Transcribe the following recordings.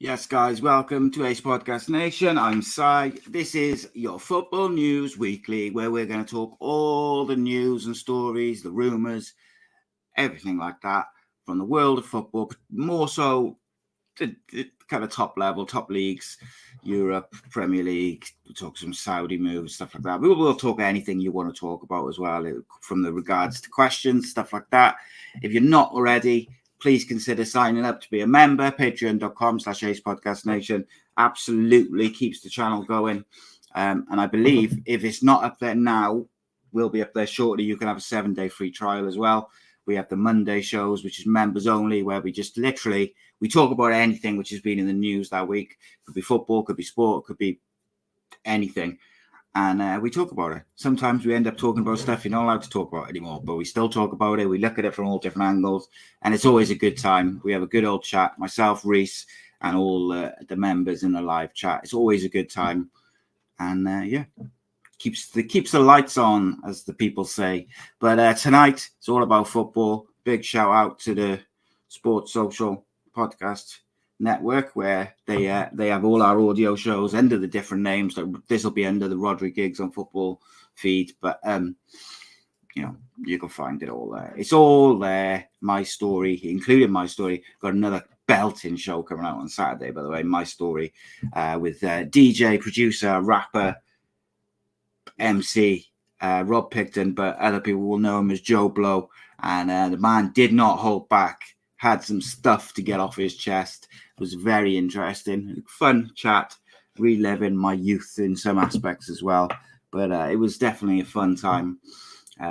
Yes, guys, welcome to Ace Podcast Nation. I'm Si. This is your Football News Weekly, where we're going to talk all the news and stories, the rumours, everything like that from the world of football, but more so the kind of top level, top leagues, Europe, Premier League. We'll talk some Saudi moves, stuff like that. We will talk anything you want to talk about as well, from the regards to questions, stuff like that. If you're not already, please consider signing up to be a member. Patreon.com/AcePodcastNation absolutely keeps the channel going. And I believe if it's not up there now, will be up there shortly. You can have a 7-day free trial as well. We have the Monday shows, which is members only, where we just literally, we talk about anything which has been in the news that week. Could be football, could be sport, could be anything. And we talk about it. Sometimes we end up talking about stuff you're not allowed to talk about anymore, but we still talk about it. We look at it from all different angles, and it's always a good time. We have a good old chat, myself, Reese, and all the members in the live chat. It's always a good time. And keeps the lights on, as the people say. But tonight, it's all about football. Big shout out to the Sports Social Podcast Network, where they have all our audio shows under the different names. Like this will be under the Rodri Gigs on Football feed, but you can find it all there. It's all there. My Story, including My Story, got another belting show coming out on Saturday, by the way. My Story with DJ, producer, rapper, MC Rob Picton, but other people will know him as Joe Blow. And the man did not hold back. Had some stuff to get off his chest. It was very interesting, fun chat, reliving my youth in some aspects as well. But it was definitely a fun time.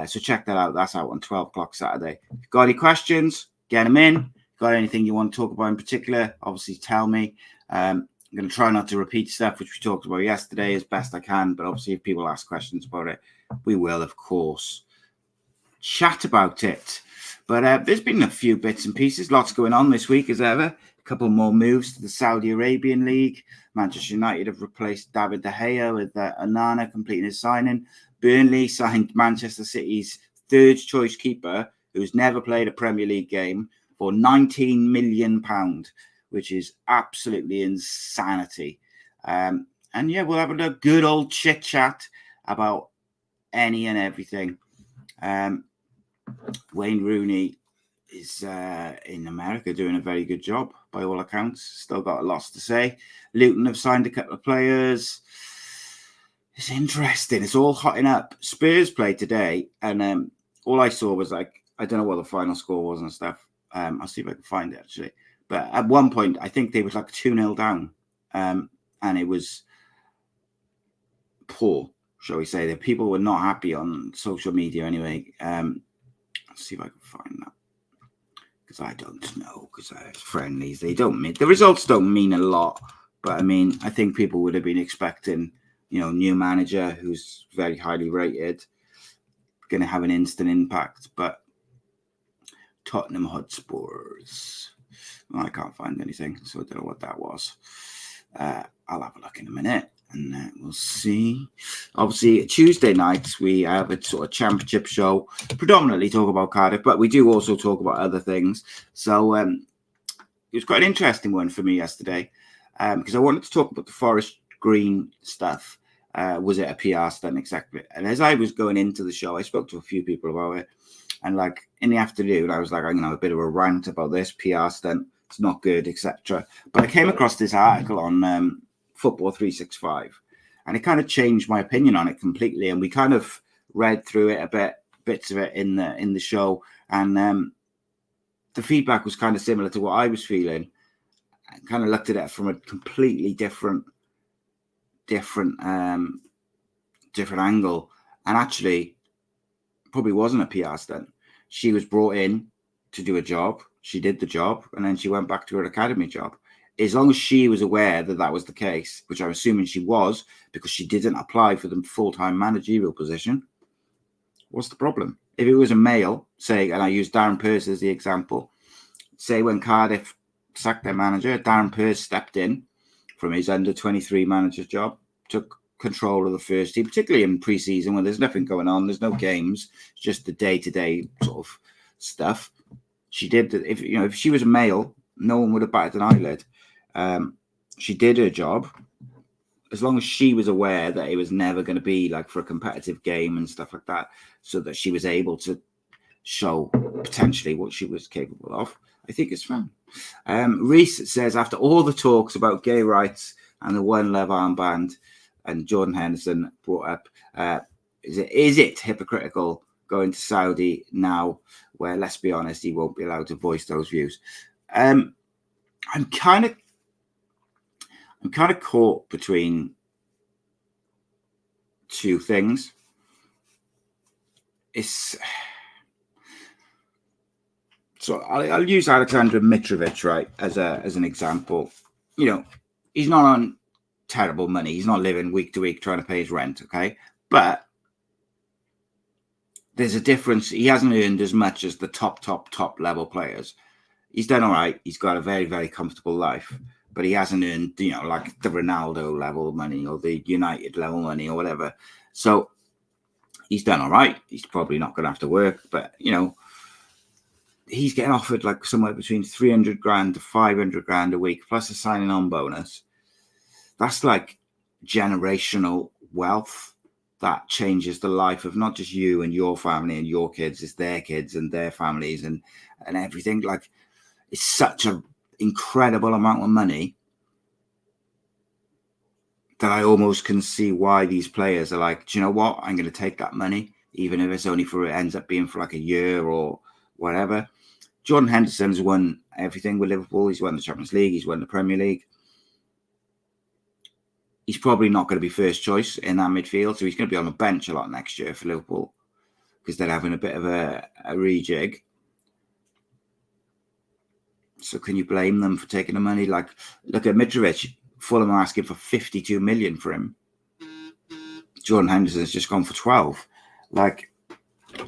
So check that out. That's out on 12 o'clock Saturday. If you've got any questions, get them in. Got anything you want to talk about in particular, obviously tell me. I'm going to try not to repeat stuff which we talked about yesterday as best I can. But obviously if people ask questions about it, we will, of course, chat about it. But there's been a few bits and pieces, lots going on this week as ever. A couple more moves to the Saudi Arabian League. Manchester United have replaced David De Gea with Onana completing his signing. Burnley signed Manchester City's third choice keeper, who's never played a Premier League game, for £19 million, which is absolutely insanity. We'll have a good old chit chat about any and everything. Wayne Rooney is in America doing a very good job by all accounts. Still got a lot to say. Luton have signed a couple of players. It's interesting. It's all hotting up. Spurs played today, and all I saw was I don't know what the final score was and stuff. I'll see if I can find it actually. But at one point, I think they was like 2-0 down, and it was poor, shall we say. The people were not happy on social media anyway. Let's see if I can find that, because I don't know, because it's friendlies. The results don't mean a lot, but I mean, I think people would have been expecting, new manager who's very highly rated, going to have an instant impact. But Tottenham Hotspurs, I can't find anything, so I don't know what that was. I'll have a look in a minute. And we'll see. Obviously, Tuesday nights, we have a sort of championship show, predominantly talk about Cardiff, but we do also talk about other things. So it was quite an interesting one for me yesterday, because I wanted to talk about the Forest Green stuff. Was it a PR stunt exactly? And as I was going into the show, I spoke to a few people about it. And like in the afternoon, I was like, I'm going to have a bit of a rant about this PR stunt. It's not good, etc. But I came across this article on Football 365, and it kind of changed my opinion on it completely. And we kind of read through it bits of it in the show, and the feedback was kind of similar to what I was feeling. I kind of looked at it from a completely different angle, and actually probably wasn't a PR stunt. She was brought in to do a job. She did the job, and then she went back to her academy job. As long as she was aware that that was the case, which I'm assuming she was, because she didn't apply for the full-time managerial position, what's the problem? If it was a male, say, and I use Darren Pearce as the example, say when Cardiff sacked their manager, Darren Pearce stepped in from his under-23 manager's job, took control of the first team, particularly in pre-season when there's nothing going on, there's no games, it's just the day-to-day sort of stuff. She did. If she was a male, no one would have batted an eyelid. she did her job. As long as she was aware that it was never going to be like for a competitive game and stuff like that, so that she was able to show potentially what she was capable of, I think it's fine. Reese says, after all the talks about gay rights and the One Love armband, and Jordan Henderson brought up, is it hypocritical going to Saudi now, where, let's be honest, he won't be allowed to voice those views? I'm kind of caught between two things. So I'll use Alexander Mitrovic, right, as an example. You know, he's not on terrible money. He's not living week to week trying to pay his rent, okay? But there's a difference. He hasn't earned as much as the top level players. He's done all right. He's got a very, very comfortable life, but he hasn't earned, like the Ronaldo level money or the United level money or whatever. So he's done all right. He's probably not going to have to work, but, he's getting offered like somewhere between 300 grand to 500 grand a week, plus a signing on bonus. That's like generational wealth that changes the life of not just you and your family and your kids, it's their kids and their families and everything. Like, it's such an incredible amount of money that I almost can see why these players are like, do you know what? I'm going to take that money, even if it's only it ends up being for like a year or whatever. Jordan Henderson's won everything with Liverpool. He's won the Champions League. He's won the Premier League. He's probably not going to be first choice in that midfield, so he's going to be on the bench a lot next year for Liverpool because they're having a bit of a rejig. So can you blame them for taking the money? Like, look at Mitrovic. Fulham are asking for 52 million for him. Jordan Henderson's just gone for 12. Like,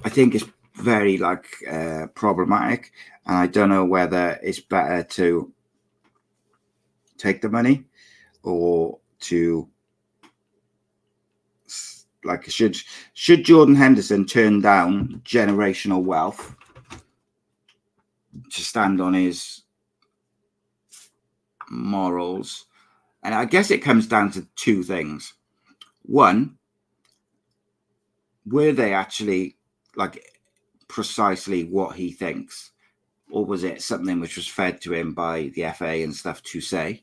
I think it's very problematic, and I don't know whether it's better to take the money or to should Jordan Henderson turn down generational wealth to stand on his morals? And I guess it comes down to two things. One, were they actually like precisely what he thinks, or was it something which was fed to him by the FA and stuff to say?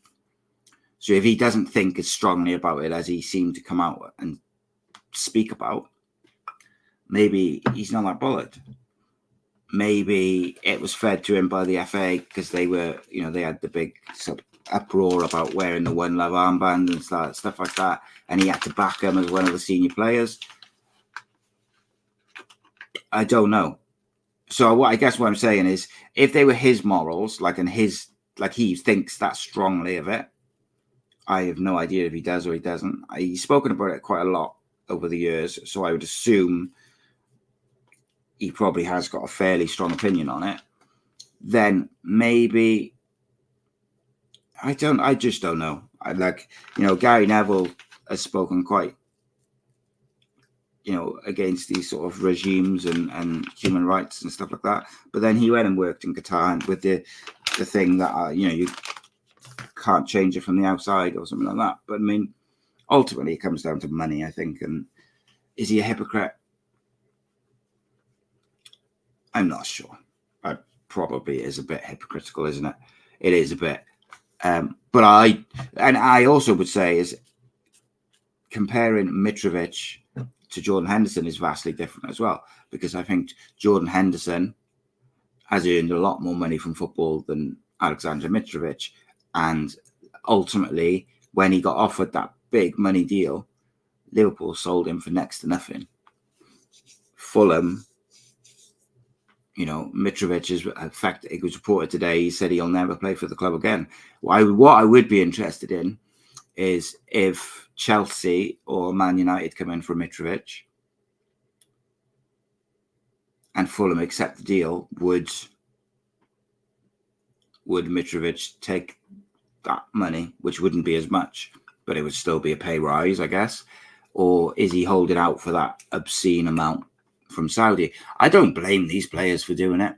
So if he doesn't think as strongly about it as he seemed to come out and speak about, maybe he's not that bothered. Maybe it was fed to him by the FA because they were, they had the big uproar about wearing the One Love armband and stuff like that, and he had to back him as one of the senior players. I don't know. So I guess what I'm saying is, if they were his morals, and he thinks that strongly of it, I have no idea if he does or he doesn't. He's spoken about it quite a lot over the years, so I would assume he probably has got a fairly strong opinion on it. Then maybe I just don't know. Gary Neville has spoken quite, against these sort of regimes and human rights and stuff like that. But then he went and worked in Qatar and with the thing that, you can't change it from the outside or something like that. But I mean, ultimately it comes down to money, I think. And is he a hypocrite? I'm not sure. It probably is a bit hypocritical, isn't it? It is a bit. But I also would say is comparing Mitrovic to Jordan Henderson is vastly different as well, because I think Jordan Henderson has earned a lot more money from football than Alexander Mitrovic. And ultimately, when he got offered that big money deal, Liverpool sold him for next to nothing. Fulham, Mitrovic is, in fact, it was reported today, he said he'll never play for the club again. What I would be interested in is if Chelsea or Man United come in for Mitrovic and Fulham accept the deal, would Mitrovic take that money, which wouldn't be as much, but it would still be a pay rise, I guess? Or is he holding out for that obscene amount from Saudi? I don't blame these players for doing it.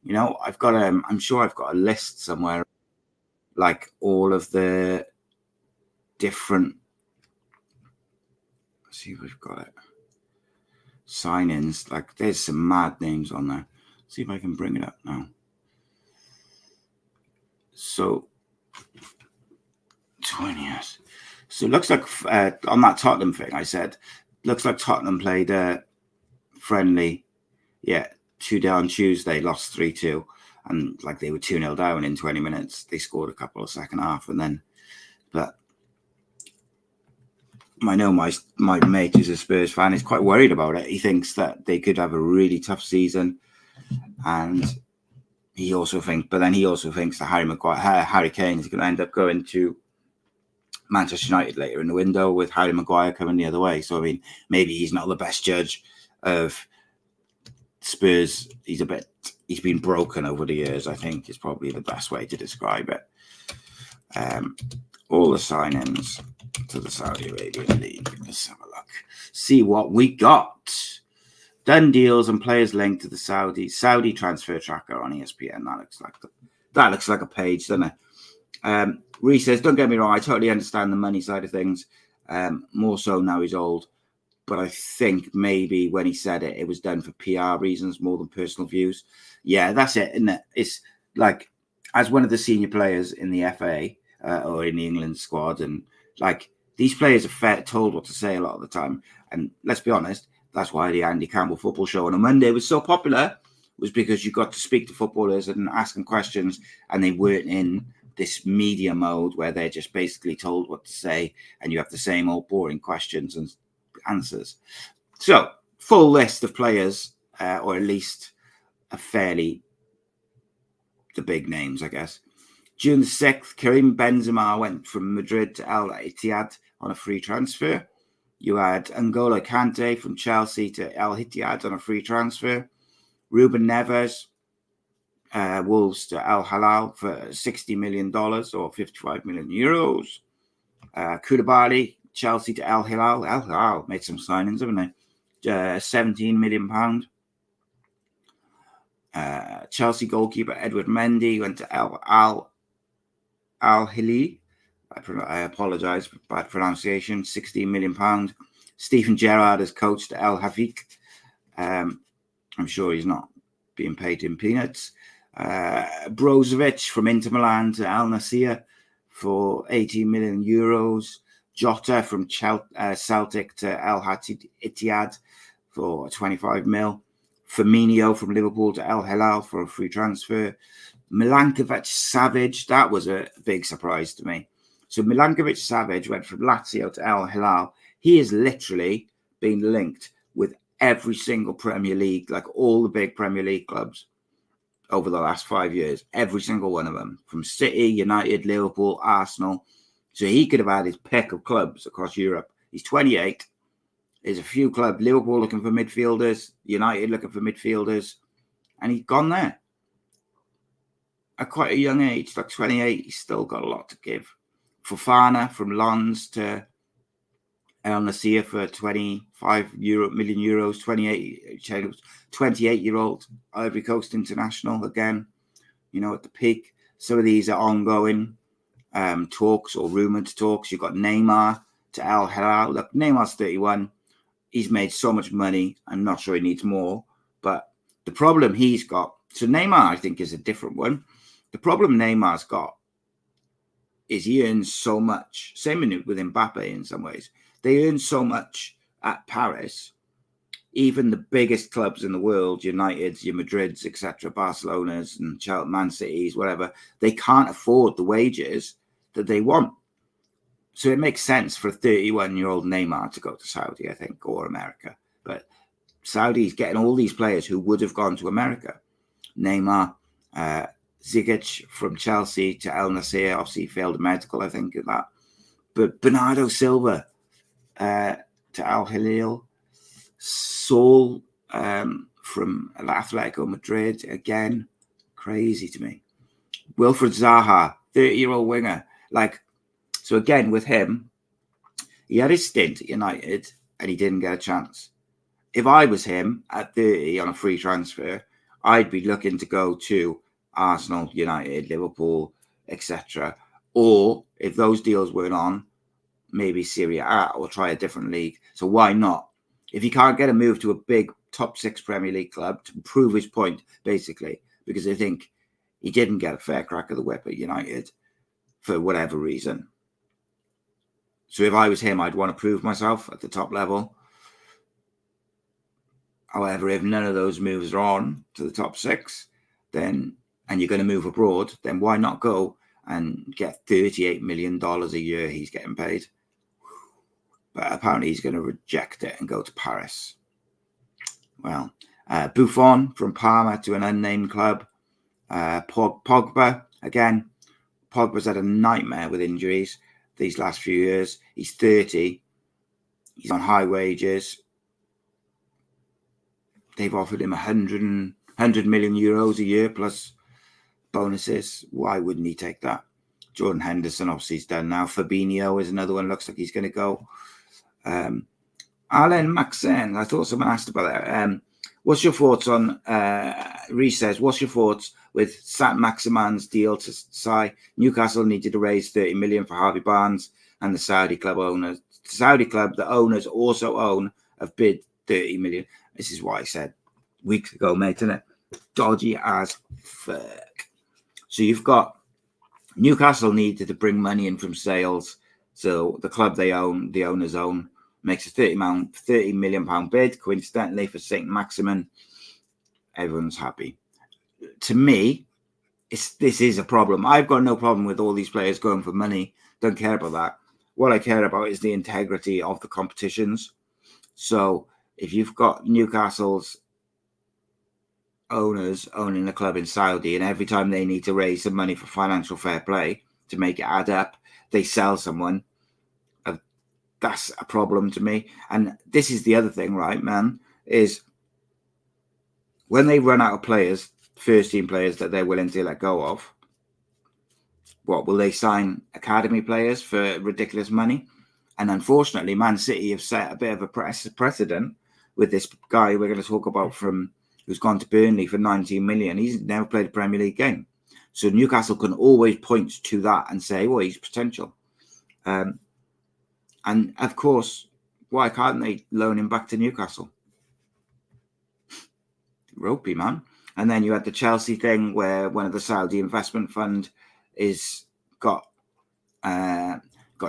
I'm sure I've got a list somewhere, like all of the different. Let's see if we've got it. Sign-ins. Like, there's some mad names on there. Let's see if I can bring it up now. So, 20 years. So it looks like on that Tottenham thing I said, looks like Tottenham played a friendly, on Tuesday, lost 3-2, and like they were 2-0 down in 20 minutes. They scored a couple of second half, and then, but I know my mate who's a Spurs fan is quite worried about it. He thinks that they could have a really tough season, and he also thinks that Harry Kane is going to end up going to Manchester United later in the window with Harry Maguire coming the other way. So, I mean, maybe he's not the best judge of Spurs. He's been broken over the years, I think, is probably the best way to describe it. All the sign-ins to the Saudi Arabian League. Let's have a look. See what we got. Done deals and players linked to the Saudi transfer tracker on ESPN. That looks like a page, doesn't it? Reece says, don't get me wrong, I totally understand the money side of things, more so now he's old. But I think maybe when he said it, it was done for PR reasons more than personal views. Yeah, that's it, isn't it? It's like, as one of the senior players in the FA or in the England squad, and like these players are told what to say a lot of the time. And let's be honest, that's why the Andy Campbell football show on a Monday was so popular, was because you got to speak to footballers and ask them questions, and they weren't in this media mode where they're just basically told what to say and you have the same old boring questions and answers. So, full list of players, or at least the big names, I guess. June the 6th, Karim Benzema went from Madrid to Al Ittihad on a free transfer. You had N'Golo Kante from Chelsea to Al Ittihad on a free transfer. Ruben Neves, Wolves to Al Hilal for $60 million or 55 million euros. Koulibaly, Chelsea to Al Hilal. Al Hilal made some signings, haven't they? £17 million. Chelsea goalkeeper Edward Mendy went to Al Hilal. I apologise for bad pronunciation. £16 million. Stephen Gerrard as coach to El Havik. I'm sure he's not being paid in peanuts. Brozovic from Inter Milan to Al Nassr for 18 million euros. Jota from Celtic to Al Ittihad for 25 mil. Firmino from Liverpool to Al Hilal for a free transfer. Milankovic-Savic, that was a big surprise to me. So Milankovic-Savic went from Lazio to Al Hilal. He has literally been linked with every single Premier League, like all the big Premier League clubs over the last 5 years, every single one of them, from City, United, Liverpool, Arsenal. So he could have had his pick of clubs across Europe. He's 28. There's a few clubs, Liverpool looking for midfielders, United looking for midfielders, and he's gone there. At quite a young age, like 28, he's still got a lot to give. Fofana from Lens to El Nassr for 25 million euros, 28-year-old Ivory Coast international again, at the peak. Some of these are ongoing talks or rumoured talks. You've got Neymar to Al Hilal. Look, Neymar's 31. He's made so much money. I'm not sure he needs more. But the problem he's got, so Neymar, I think, is a different one. The problem Neymar's got is he earns so much. Same with Mbappe in some ways. They earn so much at Paris. Even the biggest clubs in the world, Uniteds, your Madrids, etc., Barcelonas and Man Cities, whatever, they can't afford the wages that they want. So it makes sense for a 31-year-old Neymar to go to Saudi, I think, or America. But Saudi's getting all these players who would have gone to America. Neymar, Zigic from Chelsea to El Nassr, obviously failed medical, I think, at that. But Bernardo Silva to Al Hilal, Saul from Atletico Madrid, again, crazy to me. Wilfred Zaha, 30-year-old winger. So again, with him, he had his stint at United and he didn't get a chance. If I was him at 30 on a free transfer, I'd be looking to go to Arsenal, United, Liverpool, etc. Or if those deals weren't on, maybe Serie A or try a different league. So why not? If he can't get a move to a big top 6 Premier League club to prove his point, basically, because they think he didn't get a fair crack of the whip at United for whatever reason. So if I was him, I'd want to prove myself at the top level. However, if none of those moves are on to the top 6, then, and you're going to move abroad, then why not go and get $38 million a year he's getting paid? But apparently he's going to reject it and go to Paris. Well, Buffon from Parma to an unnamed club. Pogba, again, Pogba's had a nightmare with injuries these last few years. He's 30. He's on high wages. They've offered him 100 million euros a year plus bonuses. Why wouldn't he take that? Jordan Henderson, obviously, he's done now. Fabinho is another one. Looks like he's going to go. Alain Maxen, I thought someone asked about that. What's your thoughts on, Reece says, what's your thoughts with Saint-Maximin's deal to Sai? Newcastle needed to raise 30 million for Harvey Barnes and the Saudi club owners. The Saudi club, the owners also own, have bid 30 million. This is what I said weeks ago, mate, isn't it? Dodgy as fuck. So you've got Newcastle needed to bring money in from sales. So the club they own, the owners own, makes a £30 million bid, coincidentally, for Saint-Maximin. Everyone's happy. To me, this is a problem. I've got no problem with all these players going for money. Don't care about that. What I care about is the integrity of the competitions. So if you've got Newcastle's owners owning the club in Saudi, and every time they need to raise some money for financial fair play to make it add up, they sell someone, that's a problem to me. And this is the other thing, right, man, is when they run out of players, first team players that they're willing to let go of, what will they sign? Academy players for ridiculous money? And unfortunately, Man City have set a bit of a precedent with this guy we're going to talk about who's gone to Burnley for 19 million. He's never played a Premier League game. So Newcastle can always point to that and say, well, he's potential. And of course, why can't they loan him back to Newcastle? Ropey, man. And then you had the Chelsea thing where one of the Saudi investment fund is got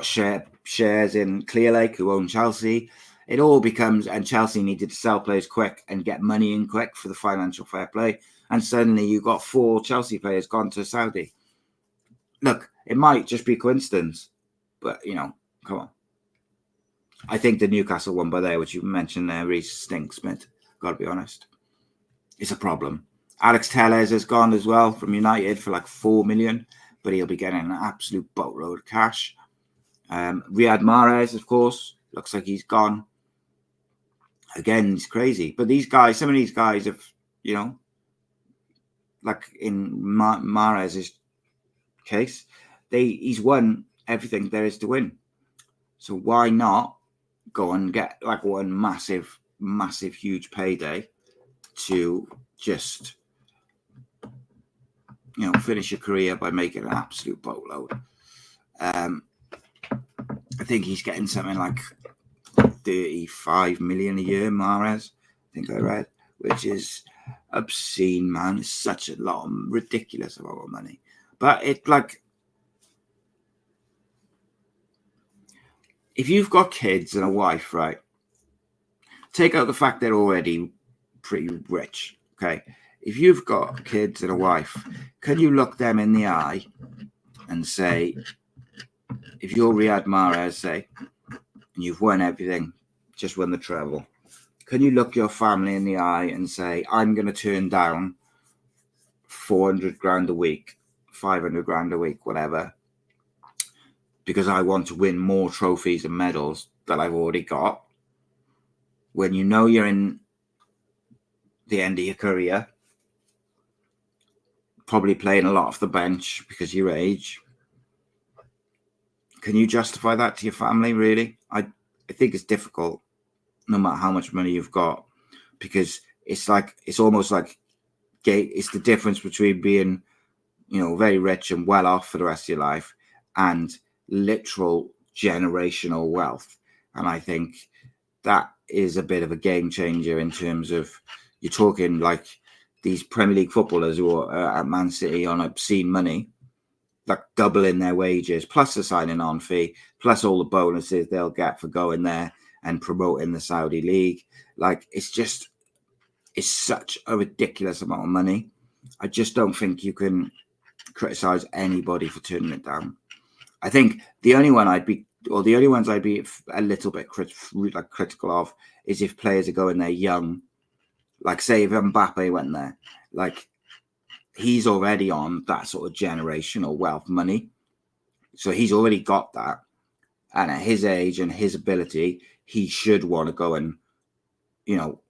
shares in Clearlake, who own Chelsea. It all becomes, and Chelsea needed to sell players quick and get money in quick for the financial fair play. And suddenly you got 4 Chelsea players gone to Saudi. Look, it might just be coincidence, but, come on. I think the Newcastle one by there, which you mentioned there, Reece, stinks, mate. Got to be honest. It's a problem. Alex Telles has gone as well from United for like 4 million, but he'll be getting an absolute boatload of cash. Riyad Mahrez, of course, looks like he's gone. Again, it's crazy. But these guys, some of these guys have, like in Mahrez's case, he's won everything there is to win. So why not go and get like one massive, huge payday to just, finish your career by making an absolute boatload? I think he's getting something like 35 million a year, Mahrez, I think I read, which is obscene, man. It's such a lot of ridiculous amount of money. But if you've got kids and a wife, right, take out the fact they're already pretty rich, okay? If you've got kids and a wife, can you look them in the eye and say, if you're Riyad Mahrez, say, and you've won everything, just won the treble, can you look your family in the eye and say, I'm going to turn down 400 grand a week, 500 grand a week, whatever, because I want to win more trophies and medals that I've already got, when you're in the end of your career, probably playing a lot off the bench because of your age? Can you justify that to your family, really? I think it's difficult, no matter how much money you've got, because it's almost like it's the difference between being, very rich and well off for the rest of your life and literal generational wealth. And I think that is a bit of a game changer in terms of, you're talking like these Premier League footballers who are at Man City on obscene money, like doubling their wages, plus the signing on fee, plus all the bonuses they'll get for going there and promoting the Saudi league. Like, it's such a ridiculous amount of money. I just don't think you can criticize anybody for turning it down. I think the only ones I'd be a little bit critical of is if players are going there young. Like, say if Mbappe went there, like, he's already on that sort of generational wealth money. So he's already got that. And at his age and his ability, he should want to go and, you know,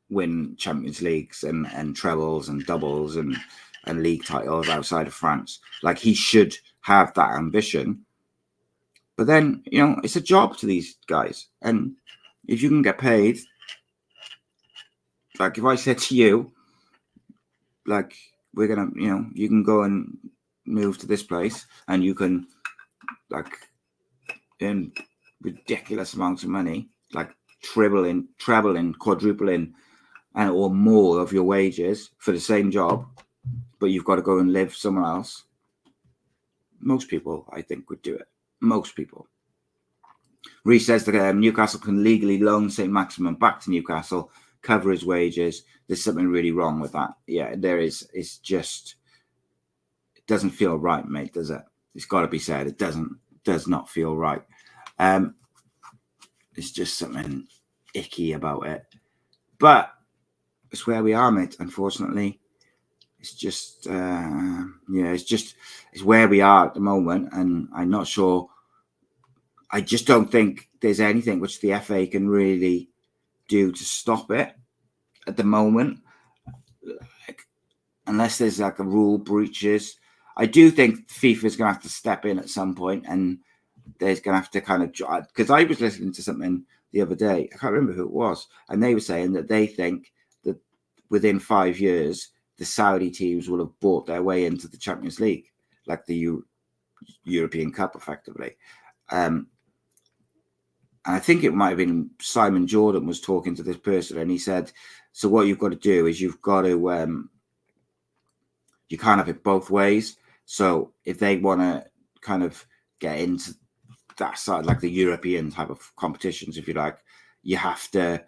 win Champions Leagues and trebles and doubles and league titles outside of France. Like, he should have that ambition. But then, you know, it's a job to these guys. And if you can get paid, like if I said to you, like, we're going to, you know, you can go and move to this place and you can, like, earn ridiculous amounts of money, like trebling, quadrupling, and or more of your wages for the same job, but you've got to go and live somewhere else. Most people, I think, would do it. Most people. Reece says that Newcastle can legally loan St. Maximin back to Newcastle, cover his wages. There's something really wrong with that. Yeah, there is. It's just, it doesn't feel right, mate, does it? It's got to be said. It does not feel right. It's just something icky about it. But it's where we are, mate. Unfortunately, it's just, it's where we are at the moment. And I'm not sure. I just don't think there's anything which the FA can really do to stop it at the moment. Like, unless there's like a rule breaches. I do think FIFA is going to have to step in at some point, and there's going to have to kind of, because I was listening to something the other day, I can't remember who it was, and they were saying that they think that within 5 years, the Saudi teams will have bought their way into the Champions League, like the European Cup, effectively. And I think it might have been Simon Jordan was talking to this person, and he said, so what you've got to do is you've got to, you can't have it both ways. So if they want to kind of get into that side, like the European type of competitions, if you like, you have to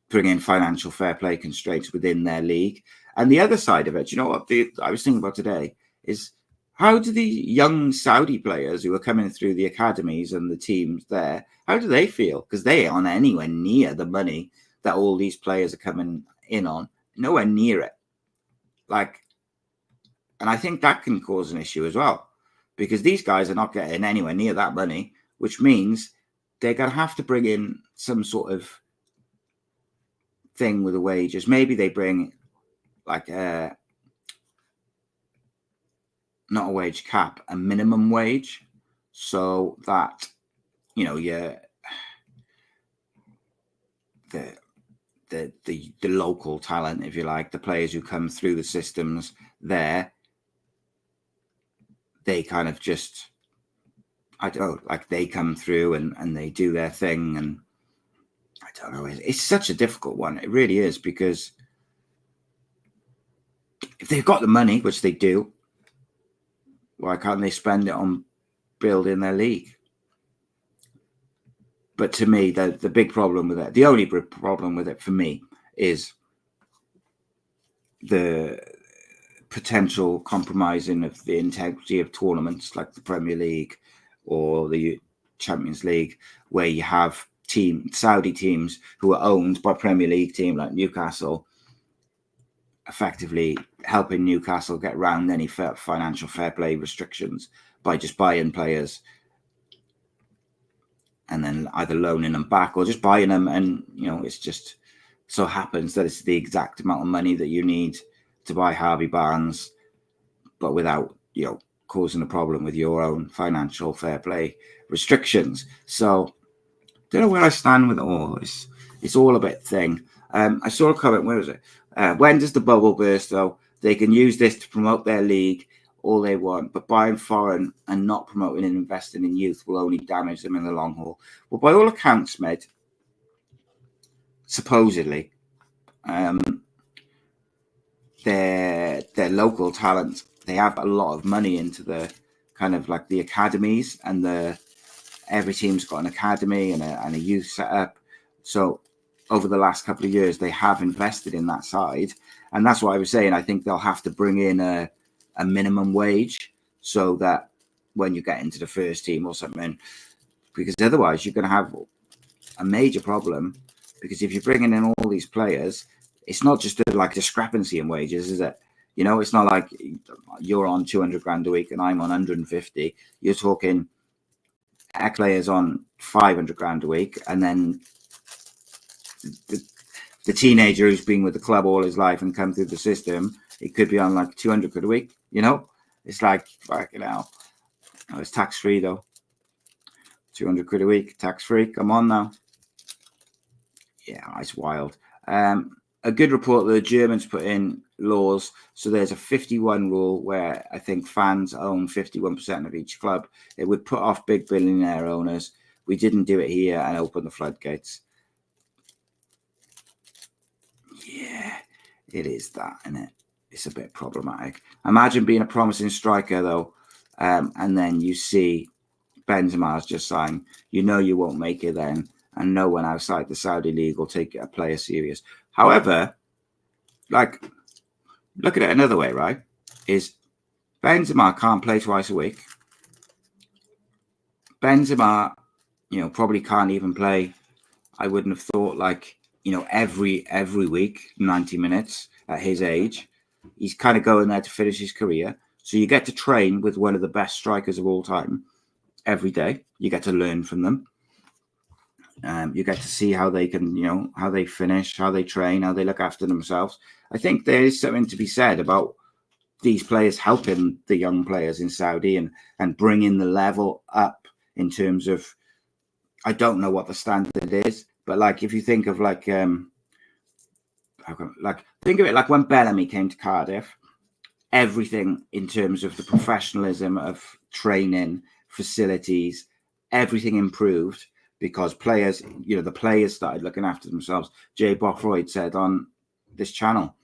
bring in financial fair play constraints within their league. And the other side of it, you know what I was thinking about today, is how do the young Saudi players who are coming through the academies and the teams there, how do they feel? Because they aren't anywhere near the money that all these players are coming in on. Nowhere near it. Like, and I think that can cause an issue as well, because these guys are not getting anywhere near that money, which means they're going to have to bring in some sort of thing with the wages. Maybe they bring like not a wage cap, a minimum wage, so that, you know, the local talent, if you like, the players who come through the systems there, they kind of just, I don't know, like they come through and they do their thing. And I don't know, it's such a difficult one. It really is, because if they've got the money, which they do, why can't they spend it on building their league? But to me, the big problem with it, the only problem with it for me, is the potential compromising of the integrity of tournaments like the Premier League or the Champions League, where you have Saudi teams who are owned by Premier League team like Newcastle, effectively helping Newcastle get around any financial fair play restrictions by just buying players and then either loaning them back or just buying them. And, you know, it's just so happens that it's the exact amount of money that you need to buy Harvey Barnes, but without, you know, causing a problem with your own financial fair play restrictions. So don't know where I stand with it all. It's all a bit thing. I saw a comment, where was it? When does the bubble burst, though? They can use this to promote their league all they want. But buying foreign and not promoting and investing in youth will only damage them in the long haul. Well, by all accounts, Med, supposedly, their local talent, they have a lot of money into the kind of like the academies, and every team's got an academy and a youth setup. So over the last couple of years, they have invested in that side. And that's what I was saying. I think they'll have to bring in a minimum wage so that when you get into the first team or something, because otherwise you're going to have a major problem. Because if you're bringing in all these players, it's not just like discrepancy in wages, is it? You know, it's not like you're on 200 grand a week and I'm on 150. You're talking players on 500 grand a week, and then the teenager who's been with the club all his life and come through the system, it could be on like 200 quid a week. You know, it's like fucking hell. Oh, it's tax free though. 200 quid a week, tax free. Come on now. Yeah, it's wild. A good report that the Germans put in laws. So there's a 51 rule where I think fans own 51% of each club. It would put off big billionaire owners. We didn't do it here and open the floodgates. Yeah, it is that, isn't it? It's a bit problematic. Imagine being a promising striker, though, and then you see Benzema's just signed. You know you won't make it then, and no one outside the Saudi league will take a player serious. However, like, look at it another way, right? Is Benzema can't play twice a week. Benzema, you know, probably can't even play. I wouldn't have thought, like, you know, every week, 90 minutes at his age. He's kind of going there to finish his career. So you get to train with one of the best strikers of all time every day. You get to learn from them. You get to see how they can, you know, how they finish, how they train, how they look after themselves. I think there is something to be said about these players helping the young players in Saudi and bringing the level up in terms of, I don't know what the standard is, but like if you think of like think of it like when Bellamy came to Cardiff, everything in terms of the professionalism of training, facilities, everything improved because players, you know, the players started looking after themselves. Jay Bothroyd said on this channel,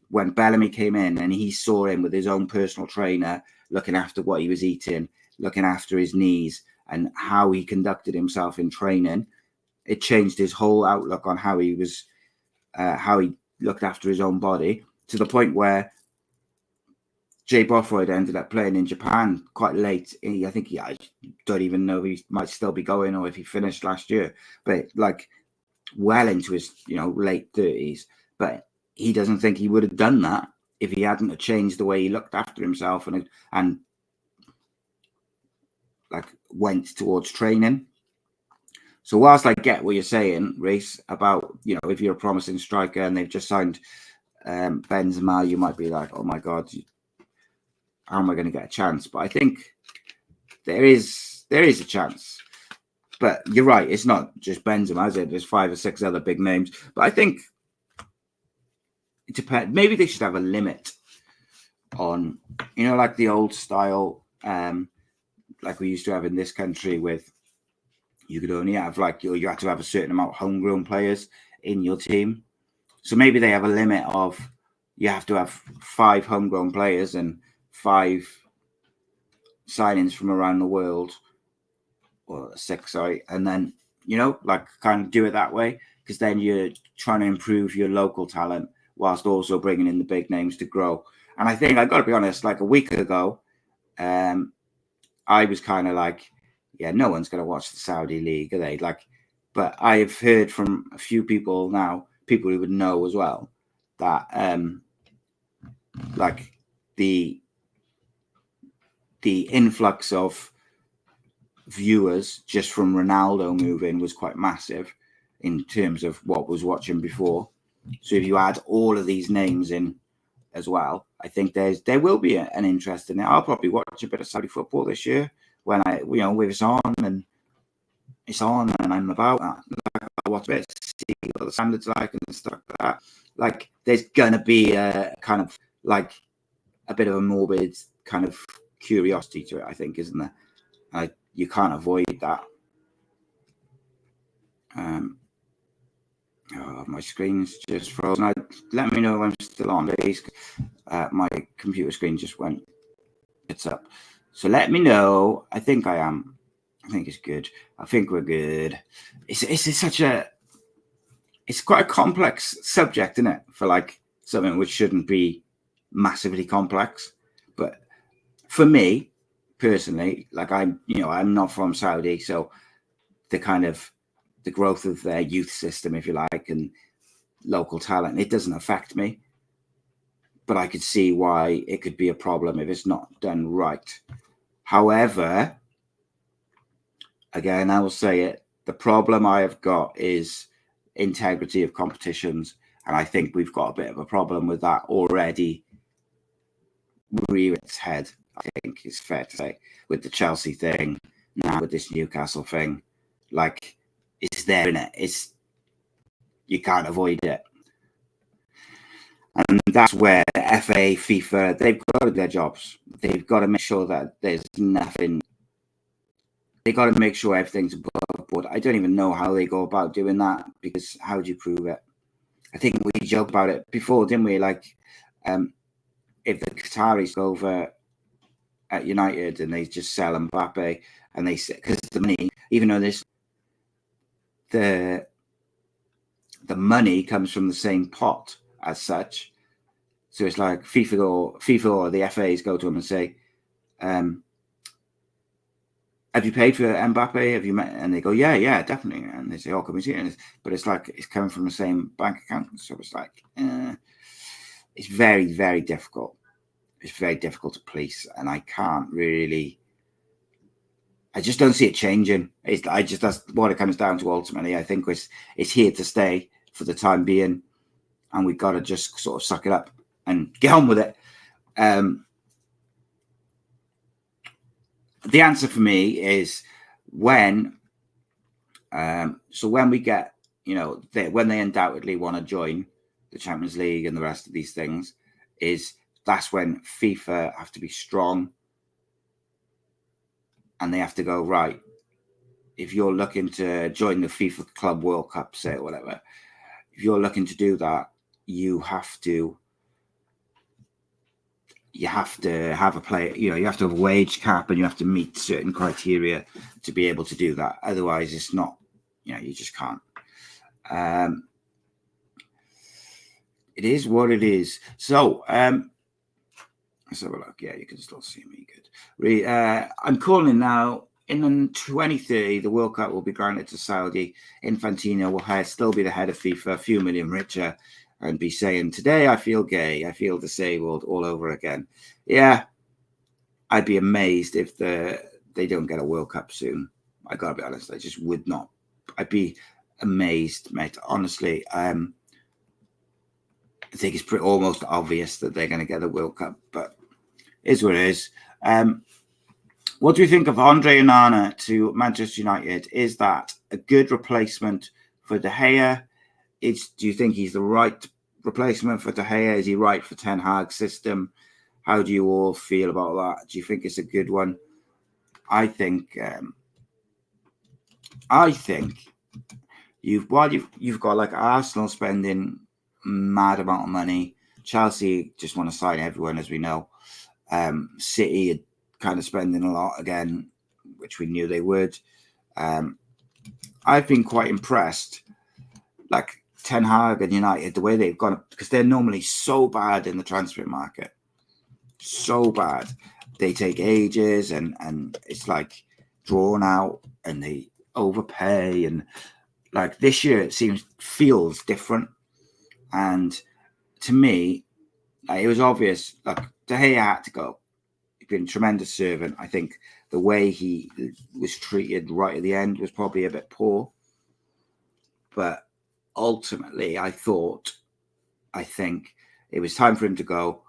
when Bellamy came in and he saw him with his own personal trainer, looking after what he was eating, looking after his knees and how he conducted himself in training, it changed his whole outlook on how he was, how he looked after his own body, to the point where Jay Bothroyd ended up playing in Japan quite late. I think I don't even know if he might still be going or if he finished last year, but like well into his, you know, late 30s. But he doesn't think he would have done that if he hadn't changed the way he looked after himself and like went towards training. So whilst I get what you're saying, Reese, about, you know, if you're a promising striker and they've just signed Benzema, you might be like, oh my God, how am I going to get a chance? But I think there is a chance. But you're right, it's not just Benzema, is it? There's 5 or 6 other big names. But I think it depends. Maybe they should have a limit on, you know, like the old style, like we used to have in this country, with you could only have like you had to have a certain amount of homegrown players in your team. So maybe they have a limit of you have to have 5 homegrown players and 5 signings from around the world, or 6, sorry, and then, you know, like kind of do it that way, because then you're trying to improve your local talent whilst also bringing in the big names to grow. And I think I've got to be honest, like a week ago, I was kind of like, yeah, no one's going to watch the Saudi league, are they? Like, but I've heard from a few people now, people who would know as well, that like the influx of viewers just from Ronaldo moving was quite massive in terms of what was watching before. So if you add all of these names in as well, I think there will be an interest in it. I'll probably watch a bit of Saudi football this year when when it's on and I'm about that. Like, I watch a bit, see what the standards like and stuff like that. Like there's gonna be a kind of like a bit of a morbid kind of curiosity to it, I think, isn't there? You can't avoid that. Oh, my screen's just frozen. Let me know if I'm still on, please. My computer screen just went. It's up. So let me know. I think I am. I think it's good. I think we're good. It's quite a complex subject, isn't it? For like something which shouldn't be massively complex. But for me personally, like I'm not from Saudi, so the growth of their youth system, if you like, and local talent, it doesn't affect me. But I could see why it could be a problem if it's not done right. However, again, I will say it, the problem I have got is integrity of competitions. And I think we've got a bit of a problem with that already rear its head, I think it's fair to say, with the Chelsea thing, now with this Newcastle thing. Like, it's there, in it. You can't avoid it. And that's where FA, FIFA, they've got to do their jobs. They've got to make sure that there's nothing. They've got to make sure everything's above board. I don't even know how they go about doing that, because how do you prove it? I think we joked about it before, didn't we? Like, if the Qataris go over at United and they just sell Mbappe, and they say, because the money, even though the money comes from the same pot as such, so it's like FIFA or the FAs go to them and say, have you paid for Mbappe? Have you met? And they go, yeah, definitely. And they say, oh, can we see it? But it's like it's coming from the same bank account. So it's like, it's very, very difficult. It's very difficult to police. And I just don't see it changing. That's what it comes down to ultimately. I think it's here to stay for the time being. And we've got to just sort of suck it up and get on with it. The answer for me is when we get, when they undoubtedly want to join the Champions League and the rest of these things, that's when FIFA have to be strong, and they have to go, right, if you're looking to join the FIFA Club World Cup, say, or whatever, if you're looking to do that, you have to have a player, you have to have a wage cap, and you have to meet certain criteria to be able to do that. Otherwise, it's not, you just can't. It is what it is. So, let's have a look. Yeah, you can still see me good. I'm calling now. In 2030, the World Cup will be granted to Saudi. Infantino will still be the head of FIFA, a few million richer, and be saying, today I feel gay, I feel disabled, all over again. Yeah, I'd be amazed if they don't get a World Cup soon. I gotta be honest, I just would not. I'd be amazed, mate. Honestly, I think it's almost obvious that they're going to get a World Cup, but it is what it is. What do you think of Andre Onana to Manchester United? Is that a good replacement for De Gea? Do you think he's the right replacement for De Gea? Is he right for Ten Hag's system? How do you all feel about that? Do you think it's a good one? I think you've got like Arsenal spending mad amount of money. Chelsea just want to sign everyone, as we know. City are kind of spending a lot again, which we knew they would. I've been quite impressed, like Ten Hag and United, the way they've gone, because they're normally so bad in the transfer market. So bad. They take ages, and it's like drawn out, and they overpay, and like this year it feels different. And to me, it was obvious, like De Gea had to go. He's been a tremendous servant. I think the way he was treated right at the end was probably a bit poor. But ultimately, I think it was time for him to go.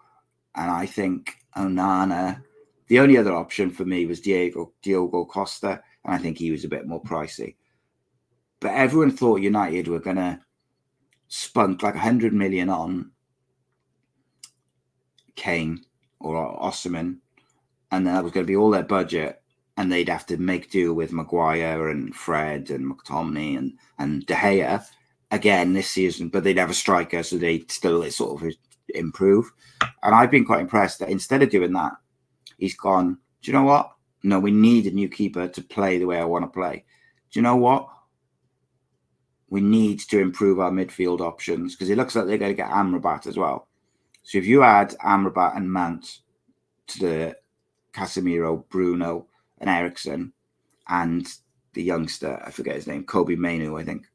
And I think Onana, the only other option for me was Diogo Costa. And I think he was a bit more pricey. But everyone thought United were going to spunk like 100 million on Kane or Osimhen, and that was going to be all their budget, and they'd have to make do with Maguire and Fred and McTominay and De Gea again this season, but they'd have a striker, so they'd still sort of improve. And I've been quite impressed that instead of doing that, he's gone, do you know what? No, we need a new keeper to play the way I want to play. Do you know what? We need to improve our midfield options, because it looks like they're going to get Amrabat as well. So if you add Amrabat and Mount to the Casemiro, Bruno and Eriksen and the youngster, I forget his name, Kobe Mainu, I think,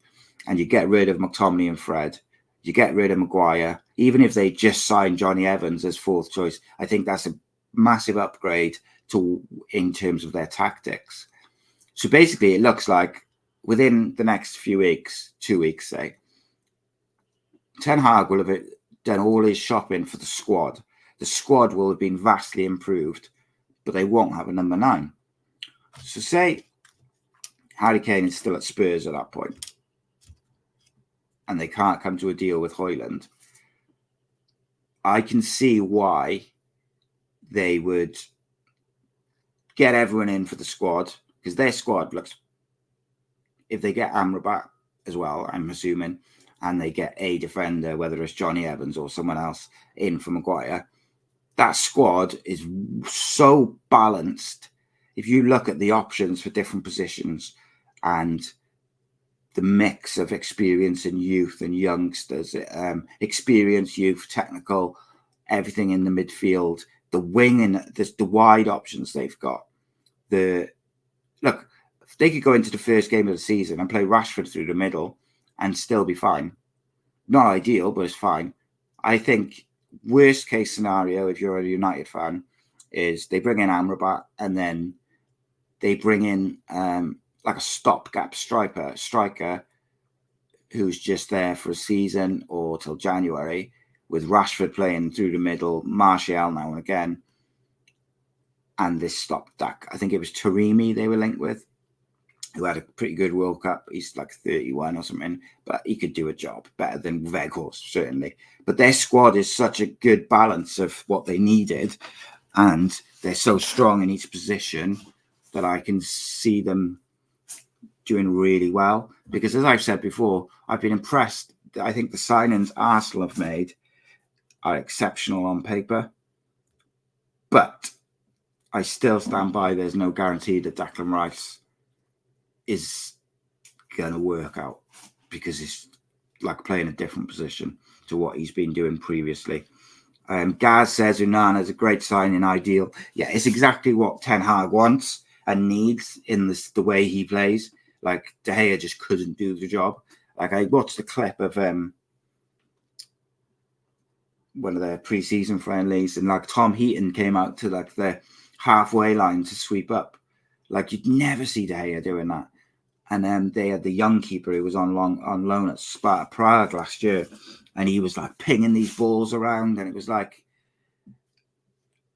and you get rid of McTominay and Fred, you get rid of Maguire, even if they just sign Johnny Evans as fourth choice, I think that's a massive upgrade in terms of their tactics. So basically, it looks like within the next few weeks, 2 weeks, say, Ten Hag will have done all his shopping for the squad. The squad will have been vastly improved, but they won't have a number 9. So say Harry Kane is still at Spurs at that point, and they can't come to a deal with Højlund. I can see why they would get everyone in for the squad, because their squad looks, if they get Amrabat as well, I'm assuming, and they get a defender, whether it's Johnny Evans or someone else in for Maguire, that squad is so balanced. If you look at the options for different positions and the mix of experience and youth and youngsters, experience, youth, technical, everything in the midfield, the wing and the wide options they've got. Look, they could go into the first game of the season and play Rashford through the middle and still be fine. Not ideal, but it's fine. I think worst case scenario, if you're a United fan, is they bring in Amrabat and then they bring in like a stopgap striker who's just there for a season or till January, with Rashford playing through the middle, Martial now and again, and this stopgap. I think it was Taremi they were linked with, who had a pretty good World Cup. He's like 31 or something, but he could do a job better than Weghorst, certainly. But their squad is such a good balance of what they needed, and they're so strong in each position that I can see them doing really well. Because as I've said before, I've been impressed. I think the signings Arsenal have made are exceptional on paper, but I still stand by there's no guarantee that Declan Rice is going to work out, because it's like playing a different position to what he's been doing previously. Gaz says Onana is a great signing, ideal. Yeah, it's exactly what Ten Hag wants and needs in the way he plays. Like, De Gea just couldn't do the job. Like, I watched the clip of one of their pre-season friendlies, and like Tom Heaton came out to like the halfway line to sweep up. Like, you'd never see De Gea doing that. And then they had the young keeper who was on loan at Sparta Prague last year, and he was like pinging these balls around, and it was like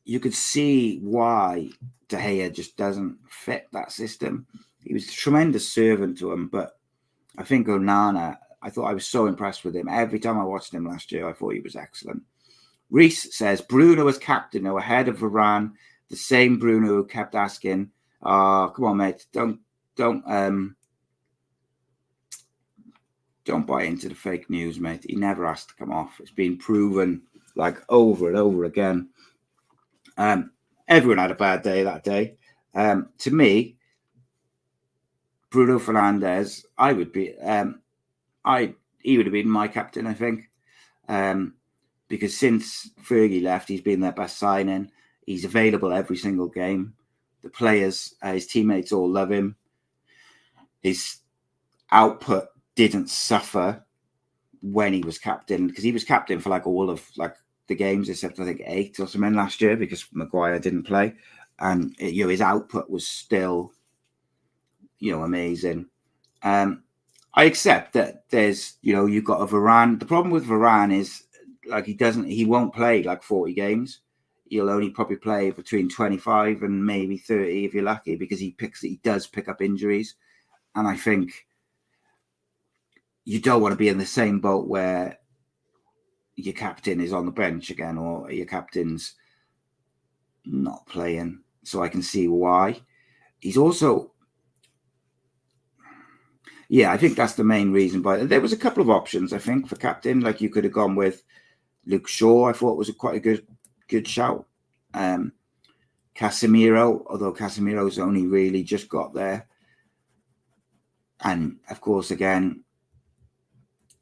you could see why De Gea just doesn't fit that system. He was a tremendous servant to him, but I think Onana, I thought I was so impressed with him. Every time I watched him last year, I thought he was excellent. Reese says Bruno as captain, now ahead of Varane, the same Bruno who kept asking, "Oh, come on, mate, don't buy into the fake news, mate. He never has to come off. It's been proven like over and over again." Everyone had a bad day that day. To me, Bruno Fernandes, he would have been my captain, I think, because since Fergie left, he's been their best signing. He's available every single game. The players, his teammates all love him. His output didn't suffer when he was captain, because he was captain for like all of like the games except I think 8 or something last year, because Maguire didn't play, and his output was still amazing. I accept that there's you've got a Varane. The problem with Varane is like he won't play like 40 games. He'll only probably play between 25 and maybe 30 if you're lucky, because he does pick up injuries, and I think you don't want to be in the same boat where your captain is on the bench again, or your captain's not playing. so I can see why. He's also, I think that's the main reason. But there was a couple of options, I think, for captain. Like you could have gone with Luke Shaw. I thought was quite a good shout. Casemiro, although Casemiro's only really just got there. And of course, again,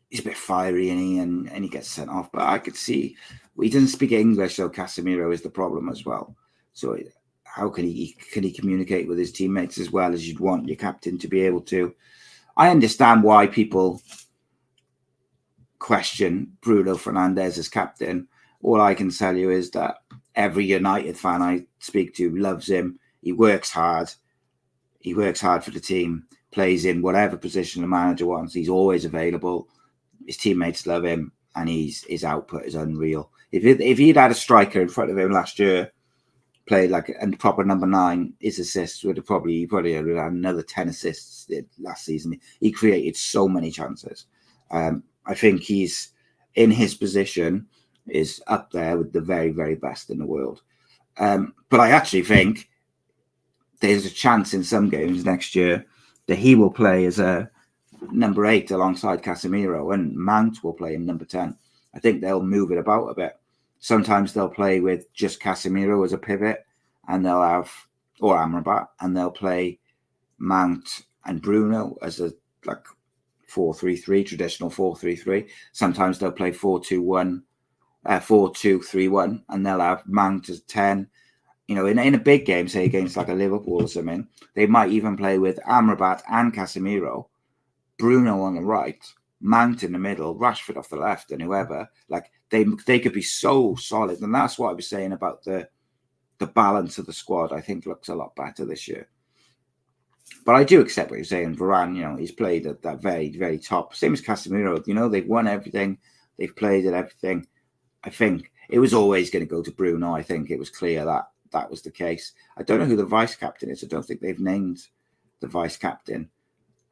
he's a bit fiery and he gets sent off. But I could see he doesn't speak English, so Casemiro is the problem as well. So how can he communicate with his teammates as well as you'd want your captain to be able to? I understand why people question Bruno Fernandes as captain. All I can tell you is that every United fan I speak to loves him. He works hard. He works hard for the team, plays in whatever position the manager wants. He's always available. His teammates love him, and his output is unreal. If he'd had a striker in front of him last year, played like a proper number 9, his assists would have probably had another 10 assists last season. He created so many chances. I think he's in his position is up there with the very, very best in the world. But I actually think there's a chance in some games next year that he will play as a number 8 alongside Casemiro, and Mount will play in number 10. I think they'll move it about a bit. Sometimes they'll play with just Casemiro as a pivot, and they'll have, or Amrabat, and they'll play Mount and Bruno as a 4-3-3, traditional 4-3-3. Sometimes they'll play 4-2-1, 4-2-3-1, and they'll have Mount as 10. You know, in a big game, say against like a Liverpool or something, they might even play with Amrabat and Casemiro, Bruno on the right, Mount in the middle, Rashford off the left, and whoever. Like they could be so solid, and that's what I was saying about the balance of the squad. I think looks a lot better this year. But I do accept what you're saying. Varane, you know, he's played at that very, very top. Same as Casemiro. You know, they've won everything. They've played at everything. I think it was always going to go to Bruno. I think it was clear that that was the case. I don't know who the vice captain is. I don't think they've named the vice captain.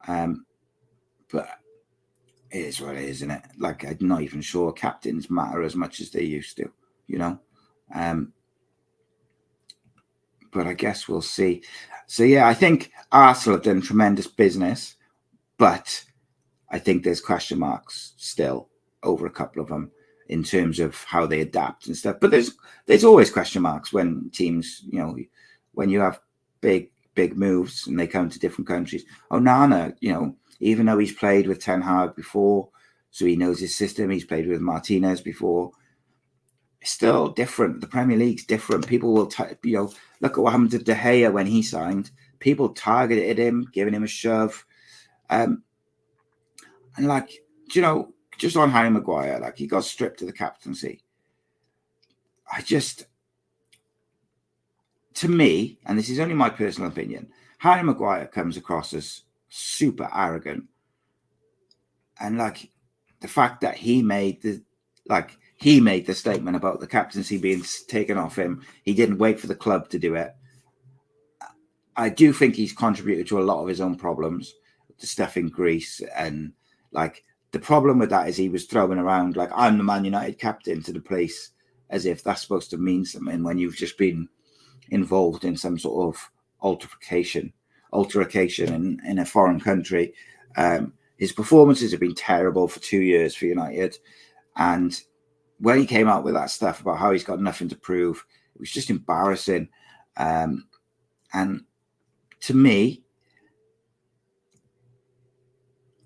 But it is what it is, isn't it? Like, I'm not even sure captains matter as much as they used to, you know? But I guess we'll see. So, yeah, I think Arsenal have done tremendous business, but I think there's question marks still over a couple of them in terms of how they adapt and stuff. But there's always question marks when teams, you know, when you have big moves and they come to different countries. Onana, you know, even though he's played with Ten Hag before, so he knows his system, he's played with Martinez before, it's still different. The Premier League's different. People will, you know, look at what happened to De Gea when he signed. People targeted him, giving him a shove. And like, you know, just on Harry Maguire, like he got stripped of the captaincy. To me, and this is only my personal opinion, Harry Maguire comes across as super arrogant. And like the fact that he made the statement about the captaincy being taken off him, he didn't wait for the club to do it. I do think he's contributed to a lot of his own problems, the stuff in Greece. And like the problem with that is he was throwing around like, I'm the Man United captain to the place, as if that's supposed to mean something when you've just been involved in some sort of altercation in a foreign country. His performances have been terrible for 2 years for United. And when he came out with that stuff about how he's got nothing to prove, it was just embarrassing. And to me,